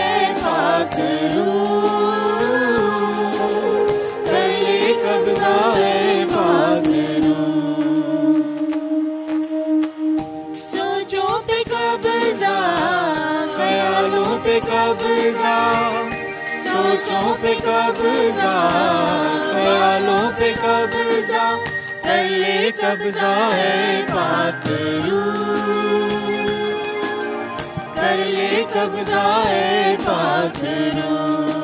कब्जा, सोचों पे कब्जा, ख्यालों पे कब्जा, कर ले कब्जा है पाक रूह, कर ले कब्जा है पाक रूह,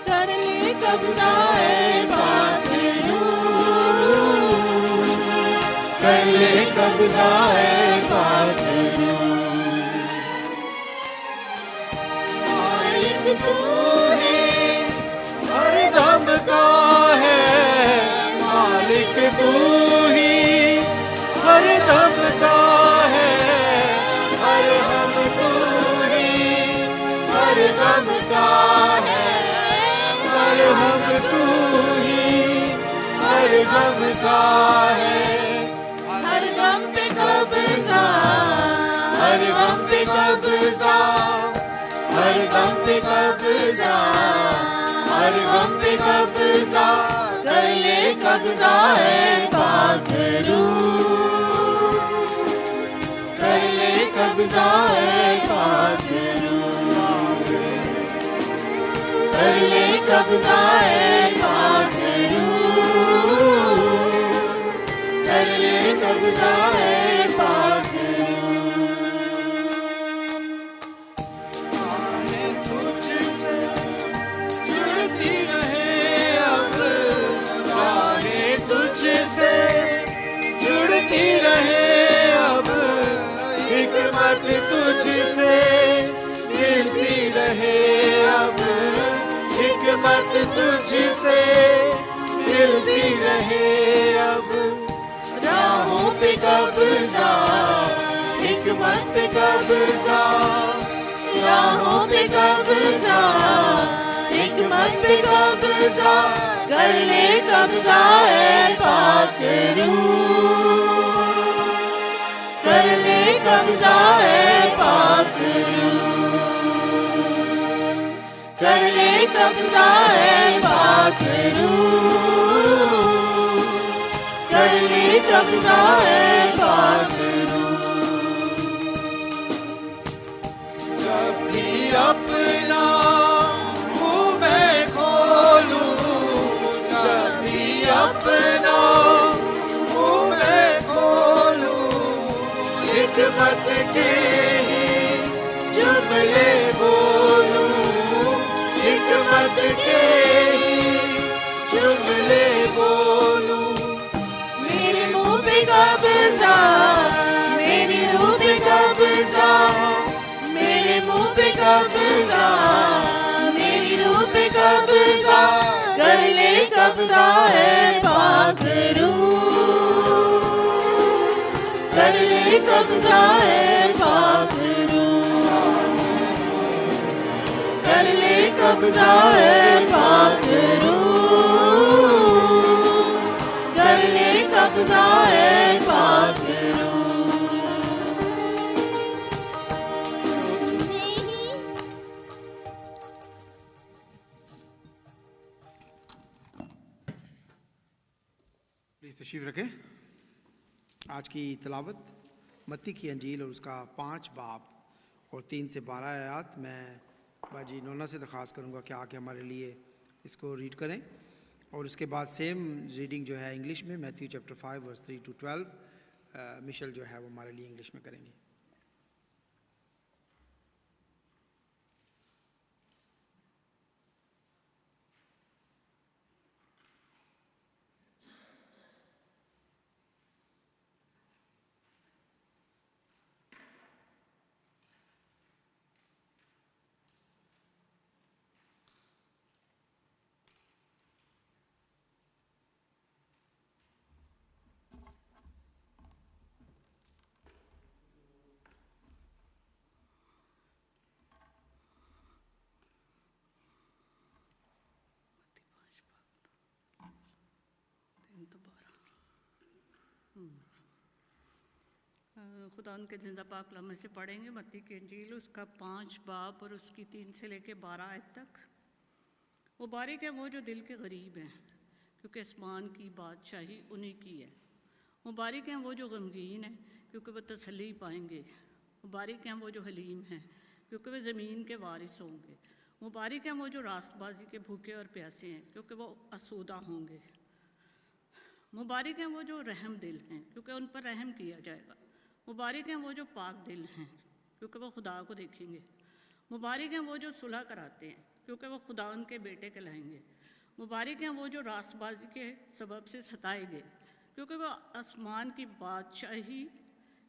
कर ले कब्जा है पाक रूह, कर ले कब्जा है पाक रूह। मालिक तू ही हर दम का है, मालिक तू ही हर दम का है, हर हम तू ही हर दम का है, हर हम तू ही हर दम का है, हर दम पे कब्जा, हर दम पे कब्जा, हर दम पे कब्जा, हर दम पे कब्जा, कर ले कब्जा है पाक रूह, कर ले कब्जा है पाक रूह, कर ले कब्जा है पाक रूह, कर ले कब्जा है पाक तुझसे जुड़ती रहे अब, हिकमत तुझसे मिलती रहे अब, हिकमत तुझसे मिलती रहे अब, राहों पे कब्जा, हिकमत पे कब्जा, राहों पे कब्जा, हिकमत पे कब्जा, कर ले कब्जा है पाक रूह, कर ले कब्जा है पाक रूह, कर ले कब्जा है पाक रूह, कर ले कब्जा है पाक रूह। जब भी अपना मुँह मैं खोलूं, जब भी अपना मुँह मैं खोलूं, हिकमत के ही जुमले बोलूं, हिकमत के ही जुमले बोलूं, मेरे मुँह पे कब्जा, मेरी रूह पे कब्जा, मेरे मुँह पे कब्जा, मेरी रूह पे कब्जा, कर ले कब्जा है पाक रूह, कर ले कब्जा है पाक रूह, कर ले कब्जा है पाक रूह, कर ले कब्जा है पाक रूह। तशरीफ़ रखें। आज की तिलावत मत्ती की अंजील और उसका 5 बाब और 3 से 12 आयत। मैं बाजी नोना से दरख्वास्त करूँगा कि आके हमारे लिए इसको रीड करें, और उसके बाद सेम रीडिंग जो है इंग्लिश में, Matthew chapter 5 verse 3 to 12 Michelle जो है वो हमारे लिए इंग्लिश में करेंगे। खुदा उनके जिंदा पाक लम्हे से पढ़ेंगे मत्ती की अंजील उसका 5 बाब और उसकी 3 से लेके 12 आयत तक। मुबारक है वो जो दिल के गरीब हैं, क्योंकि आसमान की बादशाही उन्हीं की है। मुबारक हैं वो जो गमगीन हैं, क्योंकि वो तसल्ली पाएंगे। मुबारक हैं वो जो हलीम हैं, क्योंकि वे ज़मीन के वारिस होंगे। मुबारक हैं वो जो रास्तबाजी के भूखे और प्यासे हैं, क्योंकि वो आसूदा होंगे। मुबारक हैं वो जो रहम दिल हैं, क्योंकि उन पर रहम किया जाएगा। मुबारक हैं वो जो पाक दिल हैं, क्योंकि वो खुदा को देखेंगे। मुबारक हैं वो जो सुलह कराते हैं, क्योंकि वो खुदा उनके बेटे कहलाएंगे। मुबारक हैं वो जो रास्तबाजी के सबब से सताए गए, क्योंकि वो आसमान की बादशाही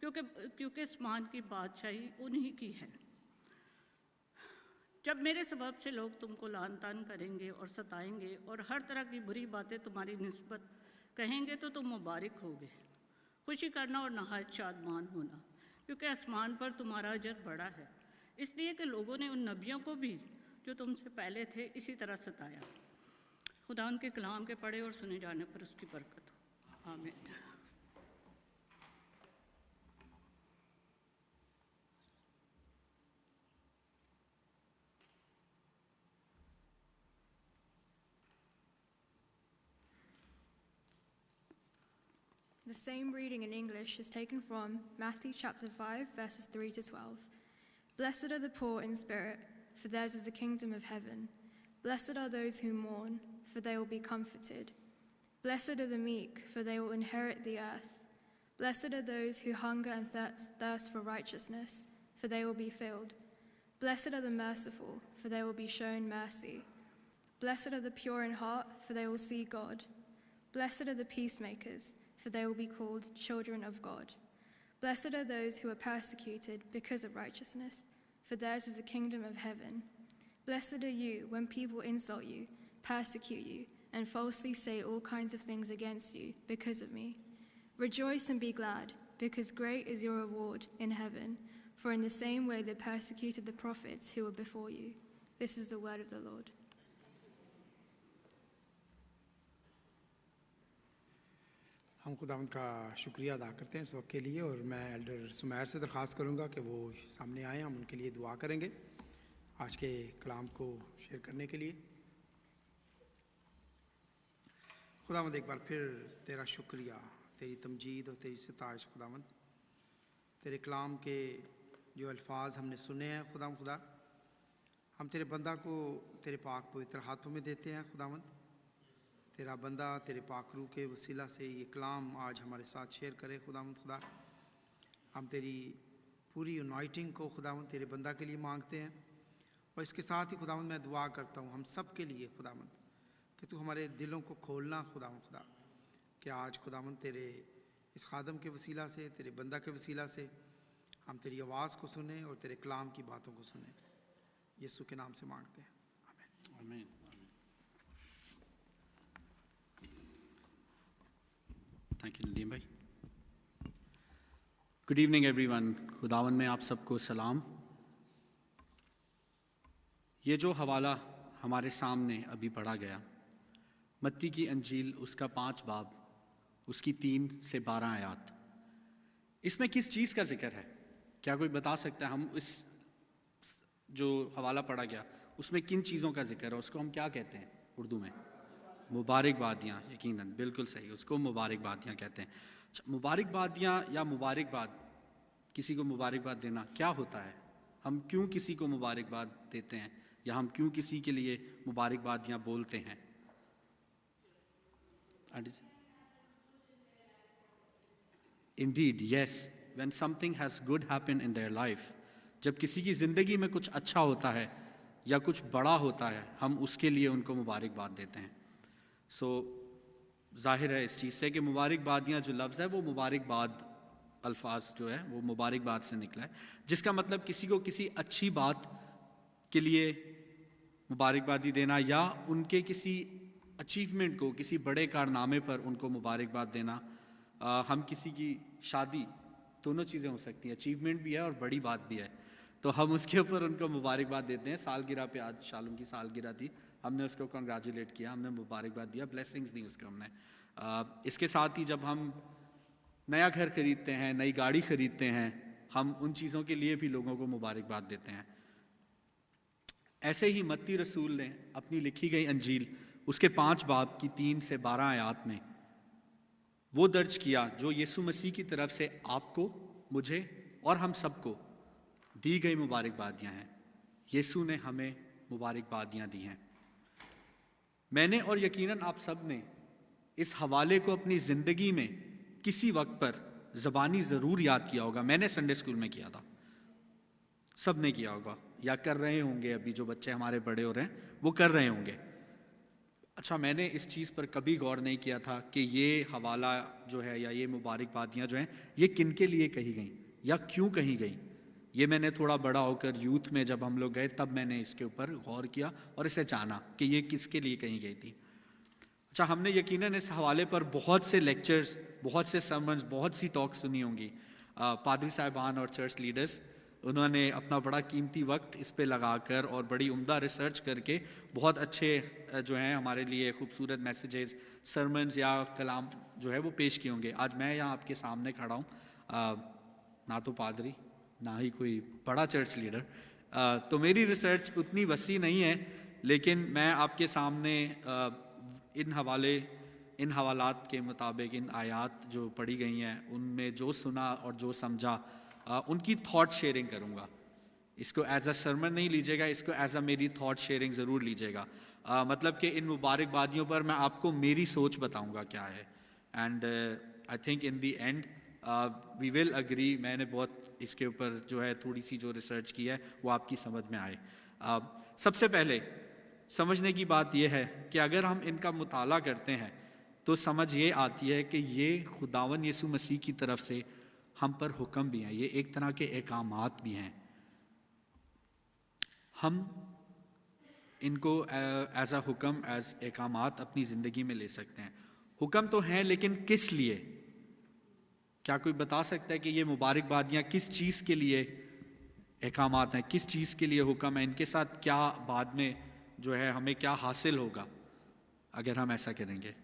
क्योंकि आसमान की बादशाही उन्हीं की है। जब मेरे सबब से लोग तुमको लान तान करेंगे और सताएंगे और हर तरह की बुरी बातें तुम्हारी निस्बत कहेंगे, तो तुम मुबारक होगे। खुशी करना और नहायत शादमान होना, क्योंकि आसमान पर तुम्हारा अजर बड़ा है, इसलिए कि लोगों ने उन नबियों को भी जो तुमसे पहले थे इसी तरह सताया। खुदा उनके कलाम के पढ़े और सुने जाने पर उसकी बरकत हो। आमीन। The same reading in English is taken from Matthew chapter 5, verses 3 to 12. Blessed are the poor in spirit, for theirs is the kingdom of heaven. Blessed are those who mourn, for they will be comforted. Blessed are the meek, for they will inherit the earth. Blessed are those who hunger and thirst for righteousness, for they will be filled. Blessed are the merciful, for they will be shown mercy. Blessed are the pure in heart, for they will see God. Blessed are the peacemakers, for they will be called children of God. Blessed are those who are persecuted because of righteousness, for theirs is the kingdom of heaven. Blessed are you when people insult you, persecute you, and falsely say all kinds of things against you because of me. Rejoice and be glad, because great is your reward in heaven, for in the same way they persecuted the prophets who were before you. This is the word of the Lord. हम खुदावंद का शुक्रिया अदा करते हैं इस वक्त के लिए, और मैं एल्डर सुमैर से दरख्वास्त करूँगा कि वो सामने आएँ, हम उनके लिए दुआ करेंगे आज के कलाम को शेयर करने के लिए। खुदावंद एक बार फिर तेरा शुक्रिया, तेरी तमजीद और तेरी सिताइश खुदावंद। तेरे कलाम के जो अल्फाज हमने सुने हैं खुदा, हम तेरे बंदा को तेरे पाक पवित्र हाथों में देते हैं खुदावंद। तेरा बंदा तेरे पाक रूह के वसीला से ये कलाम आज हमारे साथ शेयर करे खुदावंद। खुदा हम तेरी पूरी यूनाइटिंग को खुदावंद तेरे बंदा के लिए मांगते हैं, और इसके साथ ही खुदावंद मैं दुआ करता हूँ हम सब के लिए खुदावंद कि तू हमारे दिलों को खोलना खुदावंद। खुदा कि आज खुदावंद तेरे इस खादम के वसीला से, तेरे बंदा के वसीला से हम तेरी आवाज़ को सुने और तेरे कलाम की बातों को सुने। यीशु के नाम से मांगते हैं, आमीन। आमीन। थैंक यू नदीम भाई। Good evening everyone. खुदावन में आप सबको सलाम। ये जो हवाला हमारे सामने अभी पढ़ा गया, मत्ती की अंजील उसका 5 बाब उसकी 3 से 12 आयात, इसमें किस चीज़ का जिक्र है? क्या कोई बता सकता है? हम इस जो हवाला पढ़ा गया उसमें किन चीज़ों का जिक्र है? उसको हम क्या कहते हैं उर्दू में? मुबारकबादियाँ। यकीनन बिल्कुल सही, उसको मुबारकबादियाँ कहते हैं। मुबारकबादियाँ या मुबारकबाद, किसी को मुबारकबाद देना क्या होता है? हम क्यों किसी को मुबारकबाद देते हैं, या हम क्यों किसी के लिए मुबारकबादियाँ बोलते हैं? Indeed, yes. When something has good happen in their life, जब किसी की ज़िंदगी में कुछ अच्छा होता है या कुछ बड़ा होता है, हम उसके लिए उनको मुबारकबाद देते हैं। ज़ाहिर है इस चीज़ से कि मुबारकबादियाँ जो लफ्ज़ है वो मुबारकबाद अल्फाज जो है वो मुबारकबाद से निकला है, जिसका मतलब किसी को किसी अच्छी बात के लिए मुबारकबादी देना या उनके किसी अचीवमेंट को, किसी बड़े कारनामे पर उनको मुबारकबाद देना। हम किसी की शादी, दोनों चीज़ें हो सकती हैं, अचीवमेंट भी है और बड़ी बात भी है, तो हम उसके ऊपर उनको मुबारकबाद देते हैं। सालगिरह पे आज शालूम की सालगिरह थी, हमने उसको कंग्रेचुलेट किया, हमने मुबारकबाद दिया, ब्लेसिंग्स दी उसको हमने। इसके साथ ही जब हम नया घर ख़रीदते हैं, नई गाड़ी ख़रीदते हैं, हम उन चीज़ों के लिए भी लोगों को मुबारकबाद देते हैं। ऐसे ही मत्ती रसूल ने अपनी लिखी गई अंजील उसके 5 बाब की 3 से 12 आयात में वो दर्ज किया जो यीशु मसीह की तरफ से आपको, मुझे और हम सबको दी गई मुबारकबादियाँ हैं, यीशु ने हमें मुबारकबादियाँ दी हैं। मैंने और यकीनन आप सब ने इस हवाले को अपनी ज़िंदगी में किसी वक्त पर ज़बानी ज़रूर याद किया होगा। मैंने संडे स्कूल में किया था, सब ने किया होगा या कर रहे होंगे। अभी जो बच्चे हमारे बड़े हो रहे हैं वो कर रहे होंगे। अच्छा, मैंने इस चीज़ पर कभी गौर नहीं किया था कि ये हवाला जो है या ये मुबारकबादियाँ जो हैं ये किन के लिए कही गई या क्यों कही गई। ये मैंने थोड़ा बड़ा होकर यूथ में जब हम लोग गए तब मैंने इसके ऊपर गौर किया और इसे जाना कि ये किसके लिए कही गई थी। अच्छा, हमने यकीनन इस हवाले पर बहुत से लेक्चर्स, बहुत से सर्मन्स, बहुत सी टॉक सुनी होंगी। पादरी साहिबान और चर्च लीडर्स उन्होंने अपना बड़ा कीमती वक्त इस पे लगाकर और बड़ी उम्दा रिसर्च करके बहुत अच्छे जो हैं हमारे लिए खूबसूरत मैसेजेस, सर्मन्स या कलाम जो है वो पेश किए होंगे। आज मैं यहाँ आपके सामने खड़ा हूँ, ना तो पादरी ना ही कोई बड़ा चर्च लीडर, तो मेरी रिसर्च उतनी वसी नहीं है, लेकिन मैं आपके सामने इन हवालात के मुताबिक इन आयात जो पढ़ी गई हैं उनमें जो सुना और जो समझा उनकी थॉट शेयरिंग करूँगा। इसको एज अ सरमन नहीं लीजिएगा, इसको एज अ मेरी थॉट शेयरिंग ज़रूर लीजिएगा। मतलब कि इन मुबारकबादियों पर मैं आपको मेरी सोच बताऊँगा क्या है। And I think in the end we will agree. मैंने बहुत इसके ऊपर जो है थोड़ी सी जो रिसर्च की है वो आपकी समझ में आए। सबसे पहले समझने की बात यह है कि अगर हम इनका मुताला करते हैं तो समझ ये आती है कि ये खुदावन यीशु मसीह की तरफ से हम पर हुक्म भी हैं, ये एक तरह के एकामात भी हैं। हम इनको एज अ हुक्म, एज एकामात अपनी ज़िंदगी में ले सकते हैं। हुक्म तो हैं, लेकिन किस लिए? क्या कोई बता सकता है कि ये मुबारकबादियाँ किस चीज़ के लिए एकामात हैं, किस चीज़ के लिए हुक्म है? इनके साथ क्या बाद में जो है हमें क्या हासिल होगा अगर हम ऐसा करेंगे?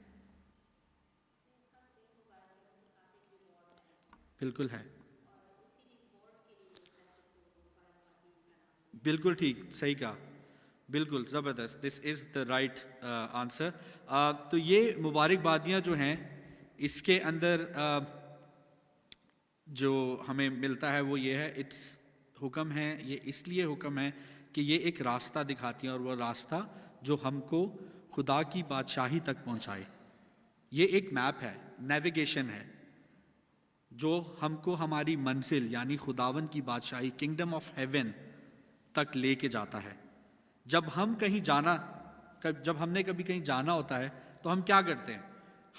बिल्कुल है, बिल्कुल ठीक, सही कहा, बिल्कुल ज़बरदस्त। This is the right answer. तो ये मुबारकबादियाँ जो हैं इसके अंदर जो हमें मिलता है वो ये है, इट्स हुक्म है, ये इसलिए हुक्म है कि ये एक रास्ता दिखाती हैं और वो रास्ता जो हमको खुदा की बादशाही तक पहुँचाए। ये एक मैप है, नेविगेशन है जो हमको हमारी मंजिल यानी खुदावन की बादशाही, किंगडम ऑफ हेवन तक लेके जाता है। जब हमने कभी कहीं जाना होता है तो हम क्या करते हैं?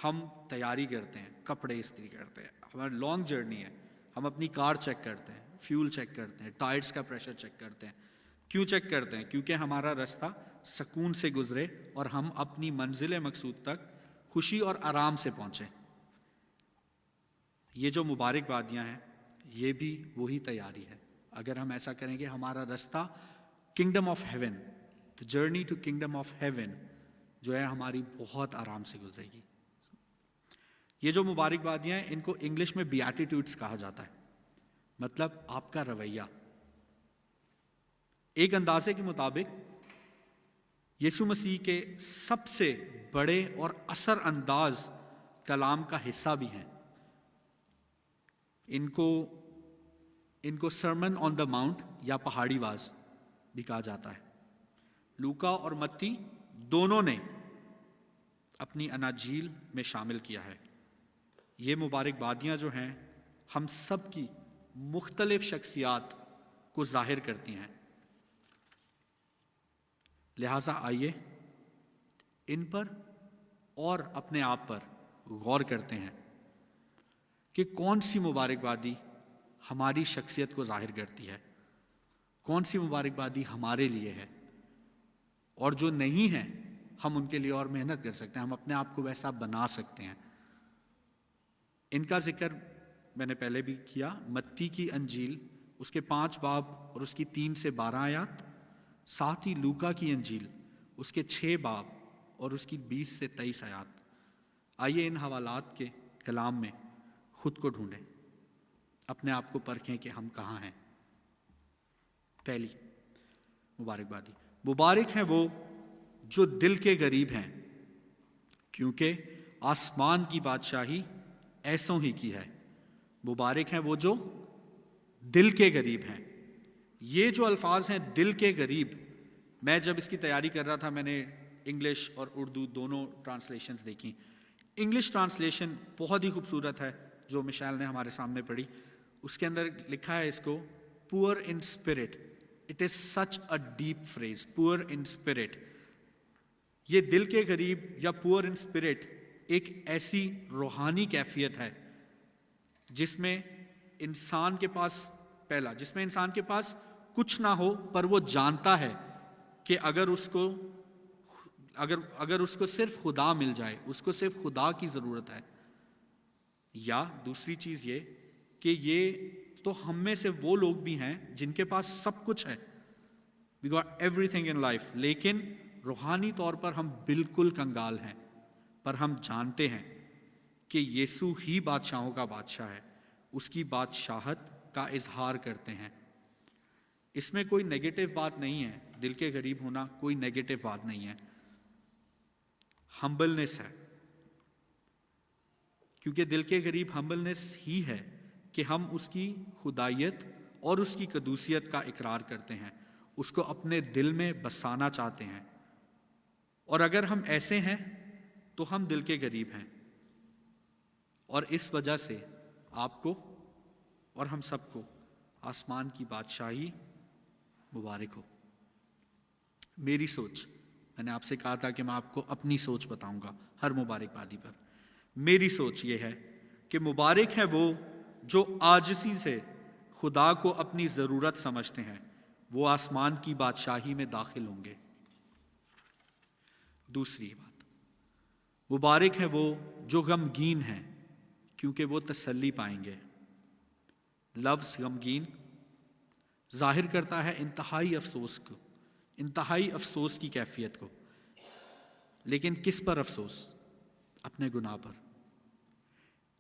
हम तैयारी करते हैं, कपड़े इस्त्री करते हैं, हमारी लॉन्ग जर्नी है, हम अपनी कार चेक करते हैं, फ्यूल चेक करते हैं, टायर्स का प्रेशर चेक करते हैं। क्यों चेक करते हैं? क्योंकि हमारा रास्ता सुकून से गुजरे और हम अपनी मंजिल मकसूद तक खुशी और आराम से पहुँचें। ये जो मुबारकबादियाँ हैं ये भी वही तैयारी है। अगर हम ऐसा करेंगे हमारा रास्ता kingdom of heaven, the journey to kingdom of heaven जो है हमारी बहुत आराम से गुजरेगी। ये जो मुबारकबादियाँ हैं इनको इंग्लिश में बीएटिट्यूड्स कहा जाता है, मतलब आपका रवैया। एक अंदाजे के मुताबिक यीशु मसीह के सबसे बड़े और असरअंदाज कलाम का हिस्सा भी हैं। इनको सरमन ऑन द माउंट या पहाड़ी वाज भी कहा जाता है। लूका और मत्ती दोनों ने अपनी अनाजील में शामिल किया है। ये मुबारकबादियाँ जो हैं हम सब की मुख्तलिफ शख्सियात को जाहिर करती हैं। लिहाजा आइए इन पर और अपने आप पर गौर करते हैं कि कौन सी मुबारकबादी हमारी शख्सियत को जाहिर करती है, कौन सी मुबारकबादी हमारे लिए है, और जो नहीं है हम उनके लिए और मेहनत कर सकते हैं, हम अपने आप को वैसा बना सकते हैं। इनका जिक्र मैंने पहले भी किया। मत्ती की अंजील उसके 5 बाब और उसकी 3 से 12 आयात, साथ ही लूका की अंजील उसके 6 बाब और उसकी 20 से 23 आयात। आइए इन हवालात के कलाम में खुद को ढूंढें, अपने आप को परखें कि हम कहाँ हैं। पहली मुबारकबादी, मुबारक हैं वो जो दिल के गरीब हैं, क्योंकि आसमान की बादशाही ऐसों ही की है। मुबारक हैं वो जो दिल के गरीब हैं, ये जो अल्फाज हैं दिल के करीब, मैं जब इसकी तैयारी कर रहा था मैंने इंग्लिश और उर्दू दोनों ट्रांसलेशंस देखी। इंग्लिश ट्रांसलेशन बहुत ही खूबसूरत है जो मिशेल ने हमारे सामने पढ़ी। उसके अंदर लिखा है इसको poor in spirit. It is such a deep phrase, poor in spirit. ये दिल के करीब या पुअर इन स्पिरिट एक ऐसी रूहानी कैफियत है जिसमें इंसान के पास जिसमें इंसान के पास कुछ ना हो पर वो जानता है कि अगर उसको सिर्फ खुदा मिल जाए, उसको सिर्फ खुदा की ज़रूरत है। या दूसरी चीज़ ये कि ये तो हम में से वो लोग भी हैं जिनके पास सब कुछ है, we got everything in life, लेकिन रूहानी तौर पर हम बिल्कुल कंगाल हैं। पर हम जानते हैं कि यीशु ही बादशाहों का बादशाह है, उसकी बादशाहत का इजहार करते हैं। इसमें कोई नेगेटिव बात नहीं है, दिल के करीब होना कोई नेगेटिव बात नहीं है, हम्बलनेस है। क्योंकि दिल के करीब हम्बलनेस ही है कि हम उसकी खुदाइयत और उसकी कदूसियत का इकरार करते हैं, उसको अपने दिल में बसाना चाहते हैं। और अगर हम ऐसे हैं तो हम दिल के करीब हैं। और इस वजह से आपको और हम सबको आसमान की बादशाही मुबारक हो। मेरी सोच, मैंने आपसे कहा था कि मैं आपको अपनी सोच बताऊंगा हर मुबारकबादी पर। मेरी सोच ये है कि मुबारक है वो जो आजिज़ी से खुदा को अपनी ज़रूरत समझते हैं, वो आसमान की बादशाही में दाखिल होंगे। दूसरी बात, मुबारक है वो जो गमगीन हैं क्योंकि वो तसल्ली पाएंगे। लफ्ज़ गमगीन जाहिर करता है इंतहाई अफसोस को, इंतहाई अफसोस की कैफियत को। लेकिन किस पर अफसोस? अपने गुनाह पर।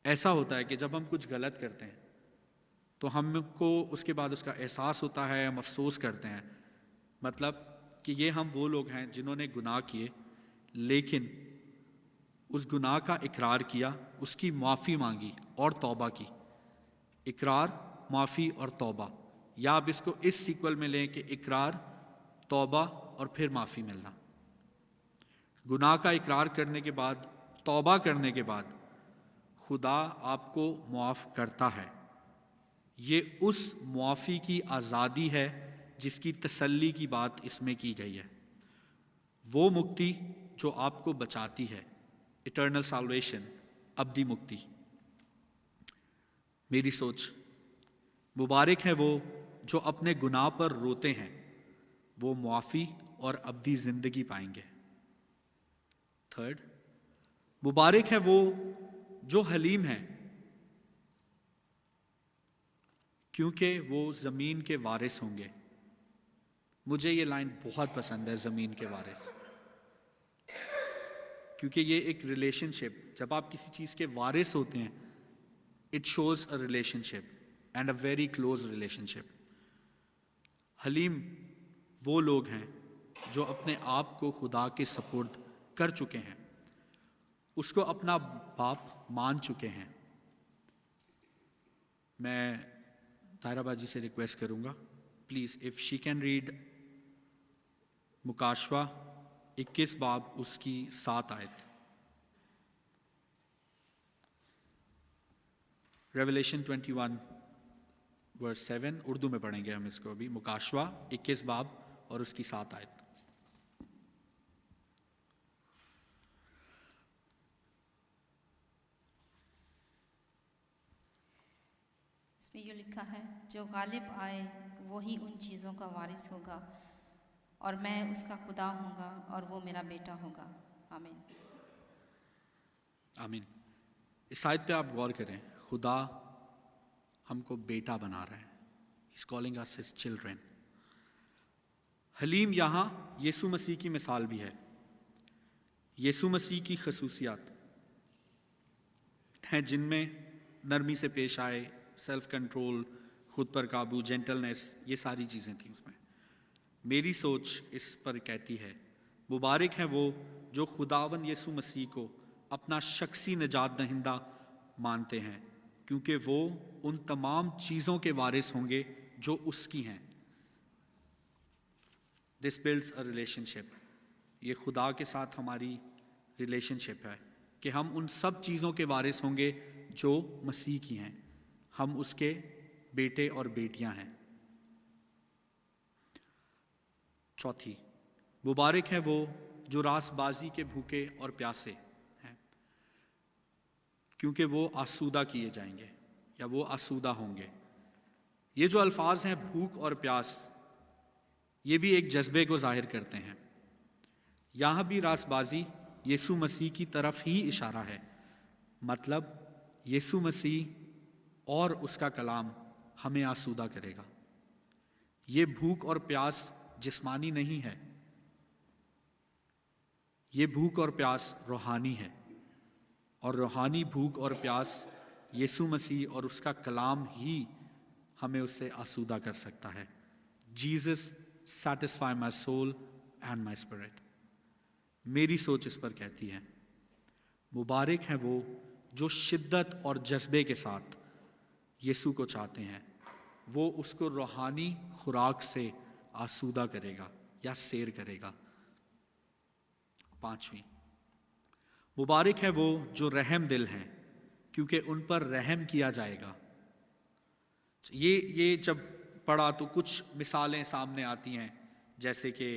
ऐसा होता है कि जब हम कुछ गलत करते हैं तो हमको उसके बाद उसका एहसास होता है, हम अफसोस करते हैं। मतलब कि ये हम वो लोग हैं जिन्होंने गुनाह किए लेकिन उस गुनाह का इकरार किया, उसकी माफ़ी मांगी और तौबा की। इकरार, माफ़ी और तौबा, या आप इसको इस सीक्वल में लें कि इकरार, तौबा और फिर माफ़ी मिलना। गुनाह का इकरार करने के बाद, तौबा करने के बाद खुदा आपको मुआफ़ करता है। ये उस मुआफ़ी की आज़ादी है जिसकी तसल्ली की बात इसमें की गई है। वो मुक्ति जो आपको बचाती है, इटर्नल साल्वेशन, अब्दी मुक्ति। मेरी सोच, मुबारक है वो जो अपने गुनाह पर रोते हैं, वो मुआफ़ी और अब्दी ज़िंदगी पाएंगे। थर्ड, मुबारक है वो जो हलीम है क्योंकि वो ज़मीन के वारिस होंगे। मुझे ये लाइन बहुत पसंद है, ज़मीन के वारिस, क्योंकि ये एक रिलेशनशिप, जब आप किसी चीज़ के वारिस होते हैं, it shows a relationship and a very close relationship. हलीम वो लोग हैं जो अपने आप को खुदा के सपुर्द कर चुके हैं, उसको अपना बाप मान चुके हैं। मैं तायराबाजी से रिक्वेस्ट करूंगा, please if she can read मुकाशवा 21 बाब उसकी 7 आयत। रेवलेशन 21 वर्स 7, उर्दू में पढ़ेंगे हम इसको अभी। मुकाशवा 21 बाब और उसकी 7 आयत। इसमें ये लिखा है, जो गालिब आए वही उन चीज़ों का वारिस होगा और मैं उसका खुदा हूँगा और वो मेरा बेटा होगा। आमीन। आमीन। इस आयत पे आप गौर करें, खुदा हमको बेटा बना रहा है। He's calling us his children. Haleem यहाँ यीशु मसीह की मिसाल भी है। यीशु मसीह की खसूसियात हैं जिनमें नरमी से पेश आए, सेल्फ कंट्रोल, खुद पर काबू, जेंटलनेस, ये सारी चीज़ें थी उसमें। मेरी सोच इस पर कहती है, मुबारक है वो जो खुदावन यीशु मसीह को अपना शख्सी निजात दहिंदा मानते हैं, क्योंकि वो उन तमाम चीज़ों के वारिस होंगे जो उसकी हैं। This builds a relationship. ये खुदा के साथ हमारी रिलेशनशिप है कि हम उन सब चीज़ों के वारिस होंगे जो मसीह की हैं। हम उसके बेटे और बेटियां हैं। चौथी, मुबारक है वो जो रासबाजी के भूखे और प्यासे हैं, क्योंकि वो आसूदा किए जाएंगे या वो आसूदा होंगे। ये जो अल्फाज हैं भूख और प्यास, ये भी एक जज्बे को जाहिर करते हैं। यहाँ भी रासबाजी यीशु मसीह की तरफ ही इशारा है। मतलब यीशु मसीह और उसका कलाम हमें आसूदा करेगा। ये भूख और प्यास जिस्मानी नहीं है, ये भूख और प्यास रूहानी है। और रूहानी भूख और प्यास यीशु मसीह और उसका कलाम ही हमें उससे आसूदा कर सकता है। Jesus satisfy my soul and my spirit. मेरी सोच इस पर कहती है, मुबारक हैं वो जो शिद्दत और जज्बे के साथ यीशु को चाहते हैं। वो उसको रूहानी खुराक से आसूदा करेगा या सैर करेगा। पांचवी, मुबारक है वो जो रहम दिल हैं, क्योंकि उन पर रहम किया जाएगा। ये जब पढ़ा तो कुछ मिसालें सामने आती हैं, जैसे कि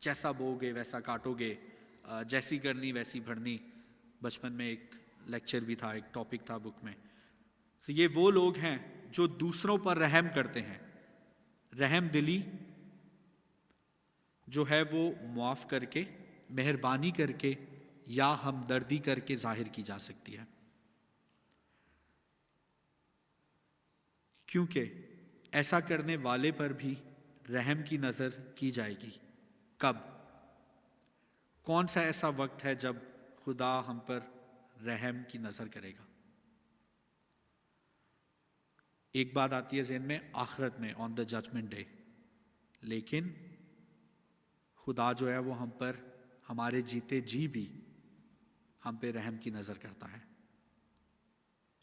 जैसा बोगे वैसा काटोगे, जैसी करनी वैसी भरनी। बचपन में एक लेक्चर भी था, एक टॉपिक था बुक में। तो ये वो लोग हैं जो दूसरों पर रहम करते हैं। रहम दिली जो है वो मुआफ करके, मेहरबानी करके या हमदर्दी करके जाहिर की जा सकती है। क्योंकि ऐसा करने वाले पर भी रहम की नज़र की जाएगी। कब? कौन सा ऐसा वक्त है जब खुदा हम पर रहम की नज़र करेगा? एक बात आती है ज़हन में, आखिरत में, ऑन द जजमेंट डे। लेकिन खुदा जो है वो हम पर, हमारे जीते जी भी हम पे रहम की नज़र करता है।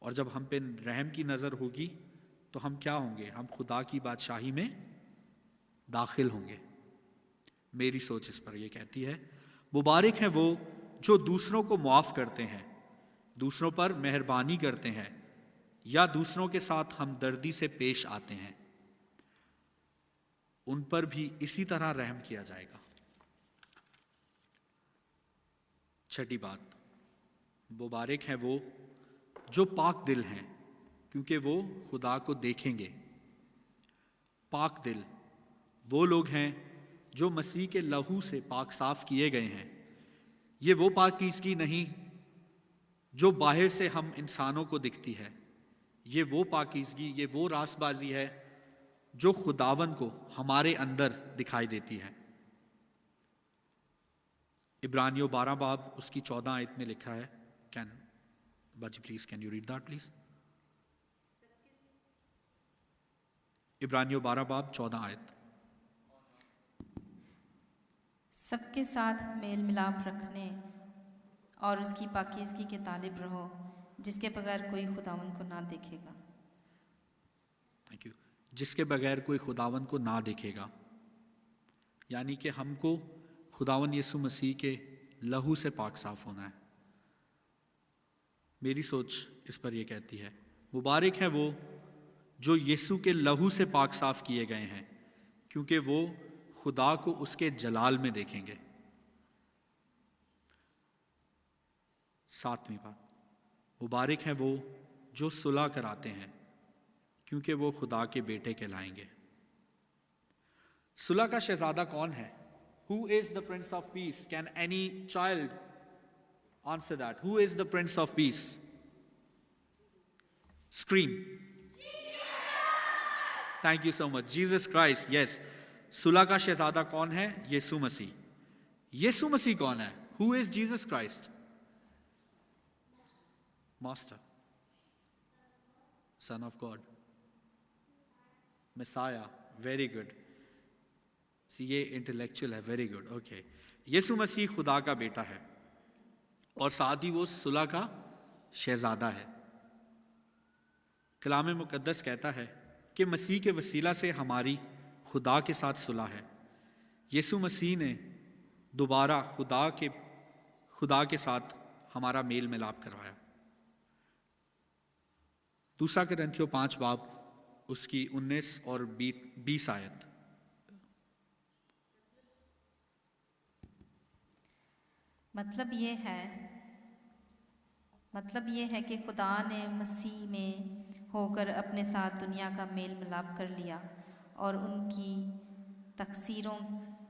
और जब हम पे रहम की नज़र होगी तो हम क्या होंगे? हम खुदा की बादशाही में दाखिल होंगे। मेरी सोच इस पर यह कहती है, मुबारक है वो जो दूसरों को मुआफ़ करते हैं, दूसरों पर मेहरबानी करते हैं या दूसरों के साथ हमदर्दी से पेश आते हैं। उन पर भी इसी तरह रहम किया जाएगा। छठी बात, मुबारक है वो जो पाक दिल हैं, क्योंकि वो खुदा को देखेंगे। पाक दिल वो लोग हैं जो मसीह के लहू से पाक साफ किए गए हैं। ये वो पाकीज़गी नहीं जो बाहर से हम इंसानों को दिखती है। ये वो पाकीज़गी, ये वो रासबाजी है जो खुदावन को हमारे अंदर दिखाई देती है। इब्रानियों 12 बाब उसकी 14 आयत में लिखा है, बाजी please can you read that please? इब्रानियों 12 बाब 14 आयत। सबके साथ मेल मिलाप रखने और उसकी पाकीज़गी के तालिब रहो, जिसके बगैर कोई खुदावन को ना देखेगा। Thank you. जिसके बगैर कोई खुदावन को ना देखेगा, यानी कि हमको खुदावन यीशु मसीह के लहू से पाक साफ होना है। मेरी सोच इस पर यह कहती है, मुबारक है वो जो यीशु के लहू से पाक साफ किए गए हैं, क्योंकि वो खुदा को उसके जलाल में देखेंगे। सातवीं बात, मुबारक है वो जो सुलह कराते हैं, क्योंकि वो खुदा के बेटे कहलाएंगे। सुलह का शहजादा कौन है? Who is the Prince of Peace? Can any child answer that? Who is the Prince of Peace? Scream. Thank you so much. Jesus Christ. Yes. सुलह का शहजादा कौन है? यीशु मसीह। यीशु मसीह कौन है? Who is Jesus Christ? Master. Son of God. Messiah. Very good. ये intellectual है, very good, okay. यीशु मसीह खुदा का बेटा है और साथ ही वो सुलह का शहजादा है। कलाम मुकद्दस कहता है कि मसीह के वसीला से हमारी खुदा के साथ सुलह है। यीशु मसीह ने दोबारा खुदा के साथ हमारा मेल मिलाप करवाया। 2 कुरिन्थियों 5 बाब उसकी 19 और 20 आयत। मतलब ये है कि खुदा ने मसीह में होकर अपने साथ दुनिया का मेल मिलाप कर लिया और उनकी तकसीरों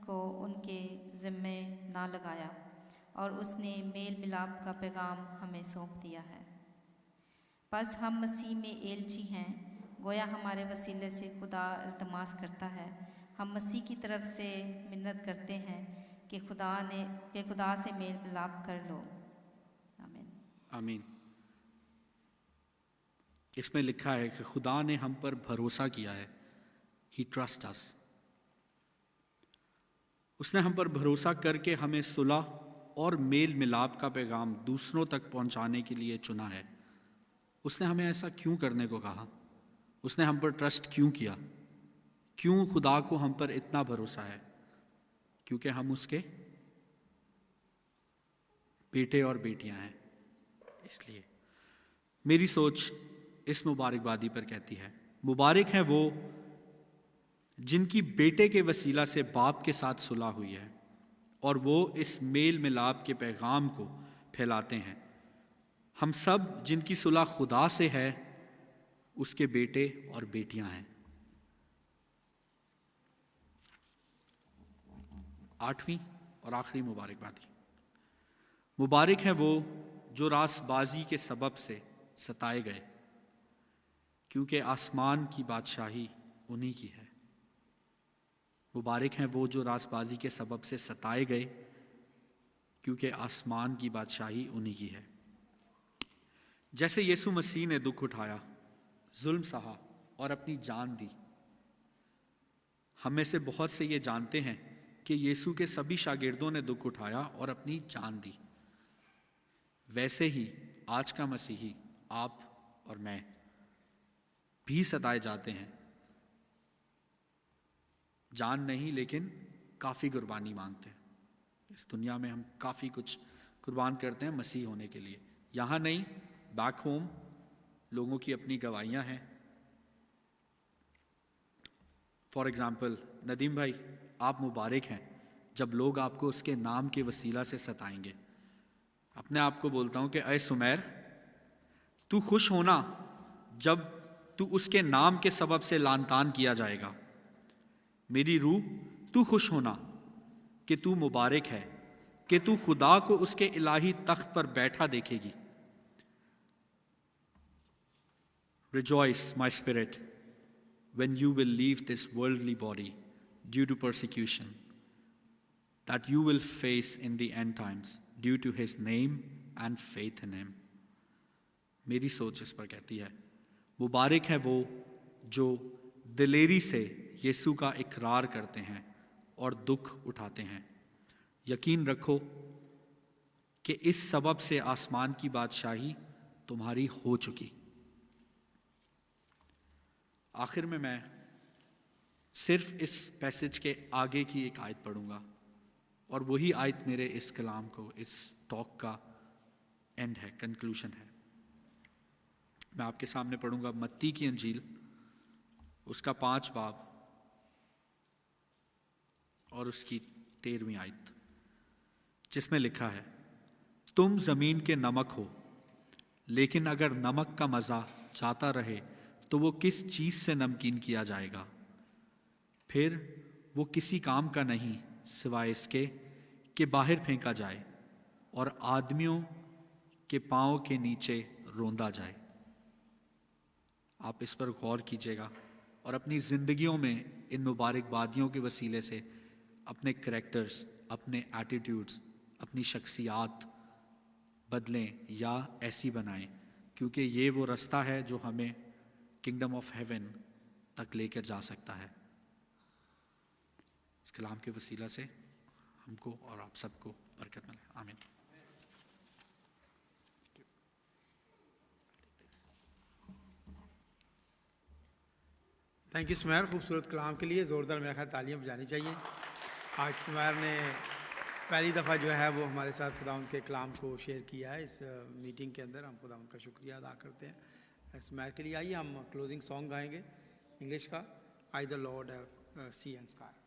को उनके ज़िम्मे ना लगाया, और उसने मेल मिलाप का पैगाम हमें सौंप दिया है। बस हम मसीह में एलची हैं, गोया हमारे वसीले से खुदा इल्तमास करता है। हम मसीह की तरफ से मिन्नत करते हैं कि खुदा से मेल मिलाप कर लो। आमीन। आमीन। इसमें लिखा है कि खुदा ने हम पर भरोसा किया है। He trusts us। उसने हम पर भरोसा करके हमें सुलह और मेल मिलाप का पैगाम दूसरों तक पहुंचाने के लिए चुना है। उसने हमें ऐसा क्यों करने को कहा? उसने हम पर ट्रस्ट क्यों किया? क्यों खुदा को हम पर इतना भरोसा है? क्योंकि हम उसके बेटे और बेटियां हैं। इसलिए मेरी सोच इस मुबारकबादी पर कहती है, मुबारक है वो जिनकी बेटे के वसीला से बाप के साथ सुलह हुई है और वो इस मेल मिलाप के पैगाम को फैलाते हैं। हम सब जिनकी सुलह खुदा से है उसके बेटे और बेटियां हैं। 8वीं और आखिरी मुबारकबादी। मुबारक है वो जो रासबाजी के सबब से सताए गए, क्योंकि आसमान की बादशाही उन्हीं की है। मुबारक हैं वो जो रासबाजी के सबब से सताए गए, क्योंकि आसमान की बादशाही उन्हीं की है। जैसे यीशु मसीह ने दुख उठाया, जुल्म सहा और अपनी जान दी। हम में से बहुत से ये जानते हैं कि यीशु के सभी शागिर्दों ने दुख उठाया और अपनी जान दी। वैसे ही आज का मसीही, आप और मैं भी सताए जाते हैं। जान नहीं, लेकिन काफ़ी कुर्बानी मांगते हैं। इस दुनिया में हम काफ़ी कुछ कुर्बान करते हैं मसीह होने के लिए। यहाँ नहीं, बैक होम लोगों की अपनी गवाहियाँ हैं। फॉर एग्ज़ाम्पल, नदीम भाई, आप मुबारक हैं जब लोग आपको उसके नाम के वसीला से सताएंगे। अपने आप को बोलता हूँ कि अय सुमेर, तू खुश होना जब तू उसके नाम के सबब से लानतान किया जाएगा। मेरी रूह, तू खुश होना कि तू मुबारक है कि तू खुदा को उसके इलाही तख्त पर बैठा देखेगी। Rejoice, my spirit, when you will leave this worldly body due to persecution that you will face in the end times due to his name and faith in him। मेरी सोच इस पर कहती है, मुबारक है वो जो दिलेरी से यीशु का इकरार करते हैं और दुख उठाते हैं। यकीन रखो कि इस सबब से आसमान की बादशाही तुम्हारी हो चुकी। आखिर में मैं सिर्फ इस पैसेज के आगे की एक आयत पढ़ूंगा, और वही आयत मेरे इस कलाम को, इस टॉक का एंड है, कंक्लूजन है। मैं आपके सामने पढ़ूंगा मत्ती की अंजील, उसका 5 बाब और उसकी 13वीं आयत, जिसमें लिखा है, तुम जमीन के नमक हो, लेकिन अगर नमक का मज़ा जाता रहे तो वो किस चीज़ से नमकीन किया जाएगा? फिर वो किसी काम का नहीं सिवाय इसके कि बाहर फेंका जाए और आदमियों के पांव के नीचे रोंदा जाए। आप इस पर गौर कीजिएगा और अपनी ज़िंदगियों में इन मुबारकबादियों के वसीले से अपने करैक्टर्स, अपने एटीट्यूड्स, अपनी शख्सियात बदलें या ऐसी बनाएं, क्योंकि ये वो रास्ता है जो हमें किंगडम ऑफ हेवन तक लेकर जा सकता है। इस कलाम के वसीला से हमको और आप सबको बरकत मिले। आमीन। थैंक यू सुमेर, खूबसूरत कलाम के लिए ज़ोरदार मेरा ख्याल तालियां बजानी चाहिए। आज सुमैर ने पहली दफ़ा जो है वो हमारे साथ खुदावंद के कलाम को शेयर किया है इस मीटिंग के अंदर। हम खुदावंद का शुक्रिया अदा करते हैं सुमैर के लिए। आइए हम क्लोजिंग सॉन्ग गाएंगे इंग्लिश का, I the Lord sea and sky.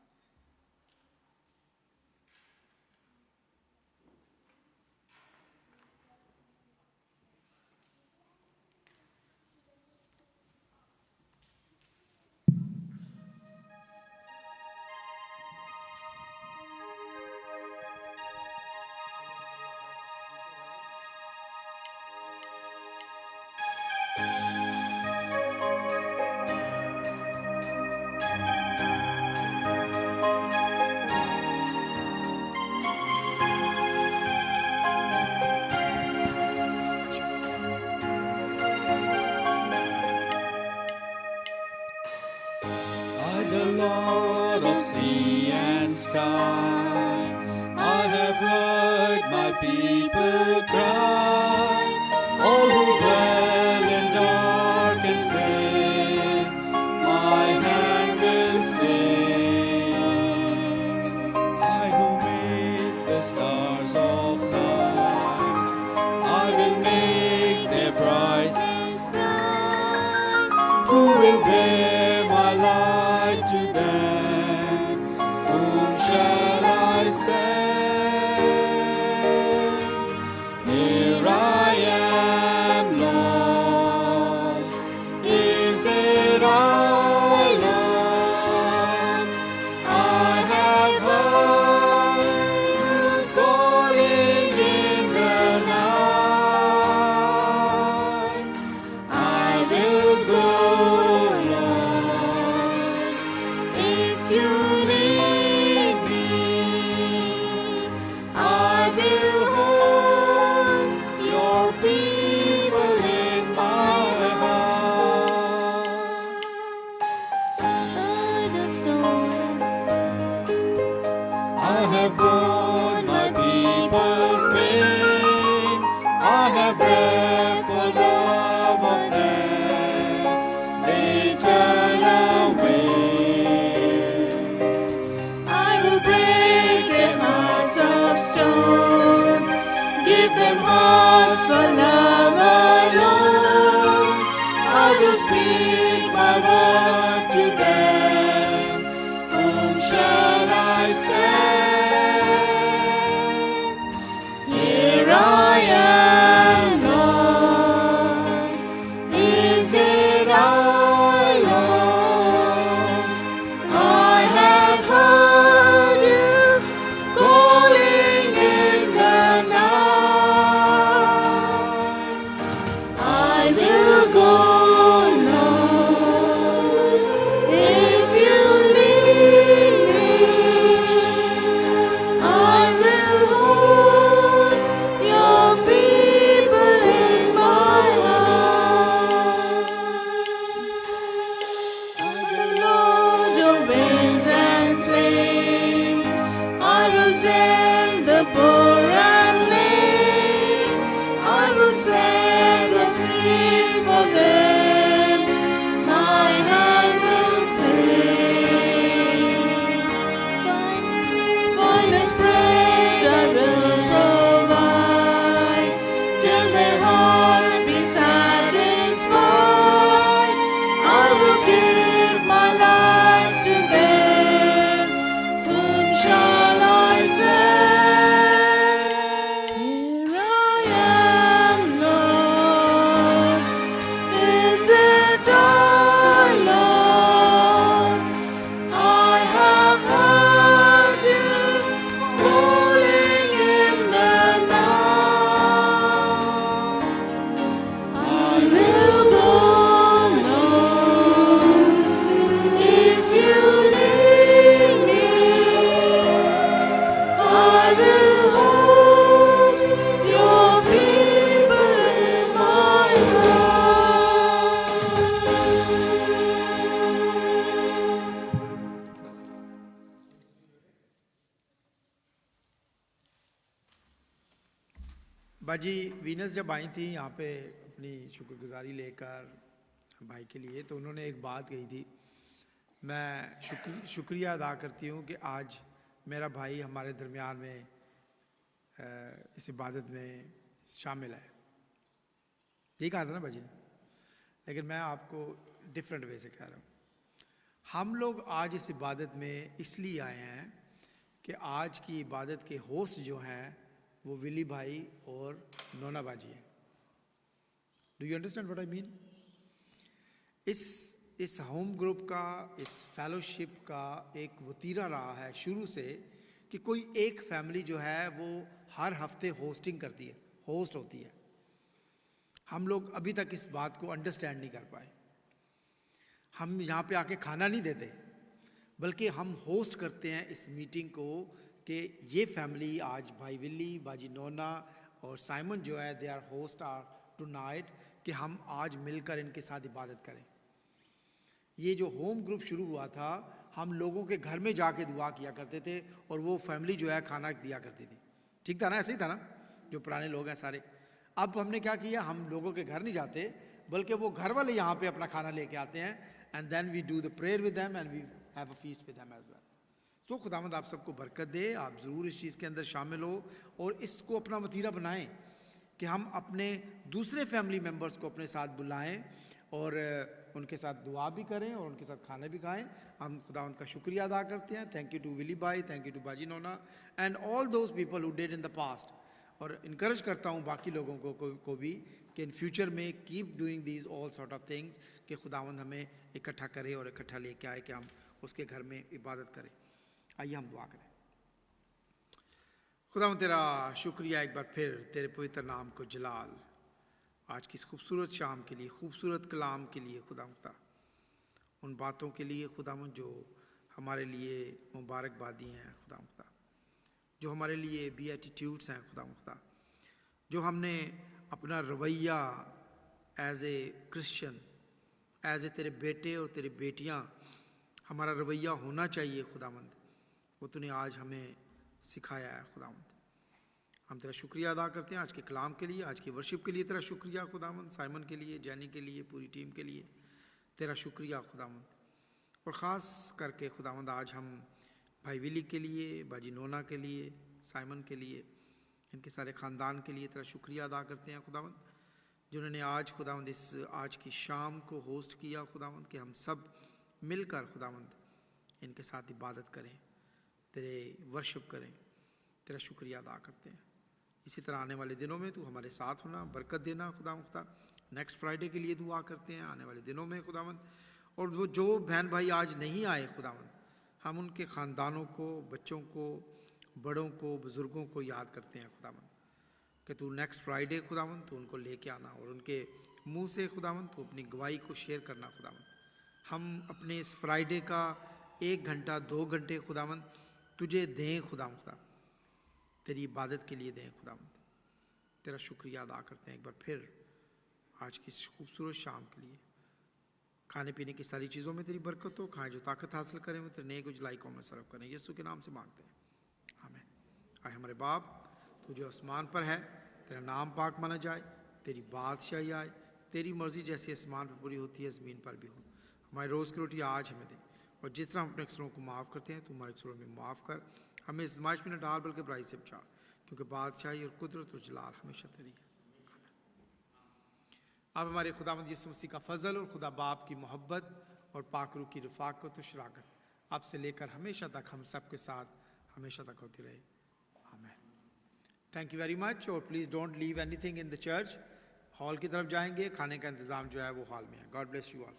बाजी वीनस जब आई थी यहाँ पे अपनी शुक्रगुजारी लेकर भाई के लिए, तो उन्होंने एक बात कही थी। मैं शुक्रिया अदा करती हूँ कि आज मेरा भाई हमारे दरमियान में इस इबादत में शामिल है। यही कहा था ना भाजी ने, लेकिन मैं आपको डिफरेंट वे से कह रहा हूँ। हम लोग आज इस इबादत में इसलिए आए हैं कि आज की इबादत के होस्ट जो हैं वो विली भाई और नोना बाजी हैं। Do you understand what I mean? इस होम ग्रुप का, इस फेलोशिप का एक वतीरा रहा है शुरू से कि कोई एक फैमिली जो है वो हर हफ्ते होस्टिंग करती है, होस्ट होती है। हम लोग अभी तक इस बात को अंडरस्टैंड नहीं कर पाए। हम यहाँ पे आके खाना नहीं देते, बल्कि हम होस्ट करते हैं इस मीटिंग को कि ये फैमिली आज भाई विल्ली, बाजी नोना और साइमन जो है they are host are tonight, कि हम आज मिलकर इनके साथ इबादत करें। ये जो होम ग्रुप शुरू हुआ था, हम लोगों के घर में जाके दुआ किया करते थे और वो फैमिली जो है खाना दिया करती थी। ठीक था ना? ऐसे ही था ना? जो पुराने लोग हैं सारे। अब हमने क्या किया, हम लोगों के घर नहीं जाते, बल्कि वो घर वाले यहाँ पे अपना खाना लेके आते हैं, and then we do the prayer with them and we have a feast with them as well. So खुदावंद आप सबको बरकत दे, आप ज़रूर इस चीज़ के अंदर शामिल हो और इसको अपना वतीरा बनाएं कि हम अपने दूसरे फैमिली मेम्बर्स को अपने साथ बुलाएं और उनके साथ दुआ भी करें और उनके साथ खाना भी खाएं। हम खुदावंद का शुक्रिया अदा करते हैं। थैंक यू टू विली भाई, थैंक यू टू बाजी Nona and all those people who did in the past. और इनकरेज करता हूँ बाकी लोगों को भी कि इन फ्यूचर में keep doing these all sort of things, कि खुदावंद हमें इकट्ठा करे और इकट्ठा लेके आए कि हम उसके घर में इबादत करें। आइए हम दुआ करें। खुदावंद तेरा शुक्रिया एक बार फिर, तेरे पवित्र नाम को जलाल, आज की इस खूबसूरत शाम के लिए, खूबसूरत कलाम के लिए खुदावंद, उन बातों के लिए खुदावंद जो हमारे लिए मुबारकबादी हैं खुदावंद, जो हमारे लिए बीएटिट्यूड्स हैं खुदावंद, जो हमने अपना रवैया as a Christian, as a तेरे बेटे और तेरे बेटियां हमारा रवैया होना चाहिए खुदावंद, वो तूने आज हमें सिखाया है खुदावंद। हम तेरा शुक्रिया अदा करते हैं आज के कलाम के लिए, आज की वर्शिप के लिए तेरा शुक्रिया खुदावंद, साइमन के लिए, जैनी के लिए, पूरी टीम के लिए तेरा शुक्रिया खुदावंद। और ख़ास करके खुदावंद आज हम भाई विली के लिए, बाजी नोना के लिए, साइमन के लिए, इनके सारे ख़ानदान के लिए तेरा शुक्रिया अदा करते हैं खुदावंद, जिन्होंने आज खुदावंद इस आज की शाम को होस्ट किया खुदावंद, कि हम सब मिलकर खुदावंद इनके साथ इबादत करें, तेरे वर्शिप करें। तेरा शुक्रिया अदा करते हैं। इसी तरह आने वाले दिनों में तू हमारे साथ होना, बरकत देना खुदावंद। नेक्स्ट फ्राइडे के लिए दुआ करते हैं आने वाले दिनों में खुदावंद। और वो जो बहन भाई आज नहीं आए खुदावंद, हम उनके ख़ानदानों को, बच्चों को, बड़ों को, बुज़ुर्गों को याद करते हैं खुदावंद, कि तू नेक्स्ट फ्राइडे खुदावंद तू उनको लेके आना और उनके मुंह से खुदावंद तू अपनी गवाही को शेयर करना खुदावंद। हम अपने इस फ्राइडे का 1 घंटा 2 घंटे खुदावंद तुझे दें खुदावंद, तेरी इबादत के लिए दें खुदावंद। तेरा शुक्रिया अदा करते हैं एक बार फिर आज की इस खूबसूरत शाम के लिए। खाने पीने की सारी चीज़ों में तेरी बरकत हो, खाएं जो ताकत हासिल करें वो तेरे नेक उजलाई कौम में सर्व करें, यीशु के नाम से मांगते हैं, आमीन। आए हमारे बाप, तू जो आसमान पर है, तेरा नाम पाक माना जाए, तेरी बादशाही आए, तेरी मर्ज़ी जैसी आसमान पर पूरी होती है ज़मीन पर भी हो। हमारी रोज़ की रोटी आज हमें दे, और जिस तरह हम अपने अक्सरों को माफ़ करते हैं, तू हमारे अक्सरों में माफ़ कर, हमें आज़माइश में न डाल बल्कि बुराई से बचा, क्योंकि बादशाही और कुदरत और जलाल हमेशा तेरी है। अब हमारे खुदावंद यीशु मसीह का फजल और खुदा बाप की मोहब्बत और पाक रूह की रफ़ाक़त और शराकत अब से लेकर हमेशा तक हम सब के साथ हमेशा तक होती रहे, आमीन। Thank you very much. और please don't leave anything in the church. Hall की तरफ जाएंगे, खाने का इंतज़ाम जो है वो हॉल में है। God bless you all.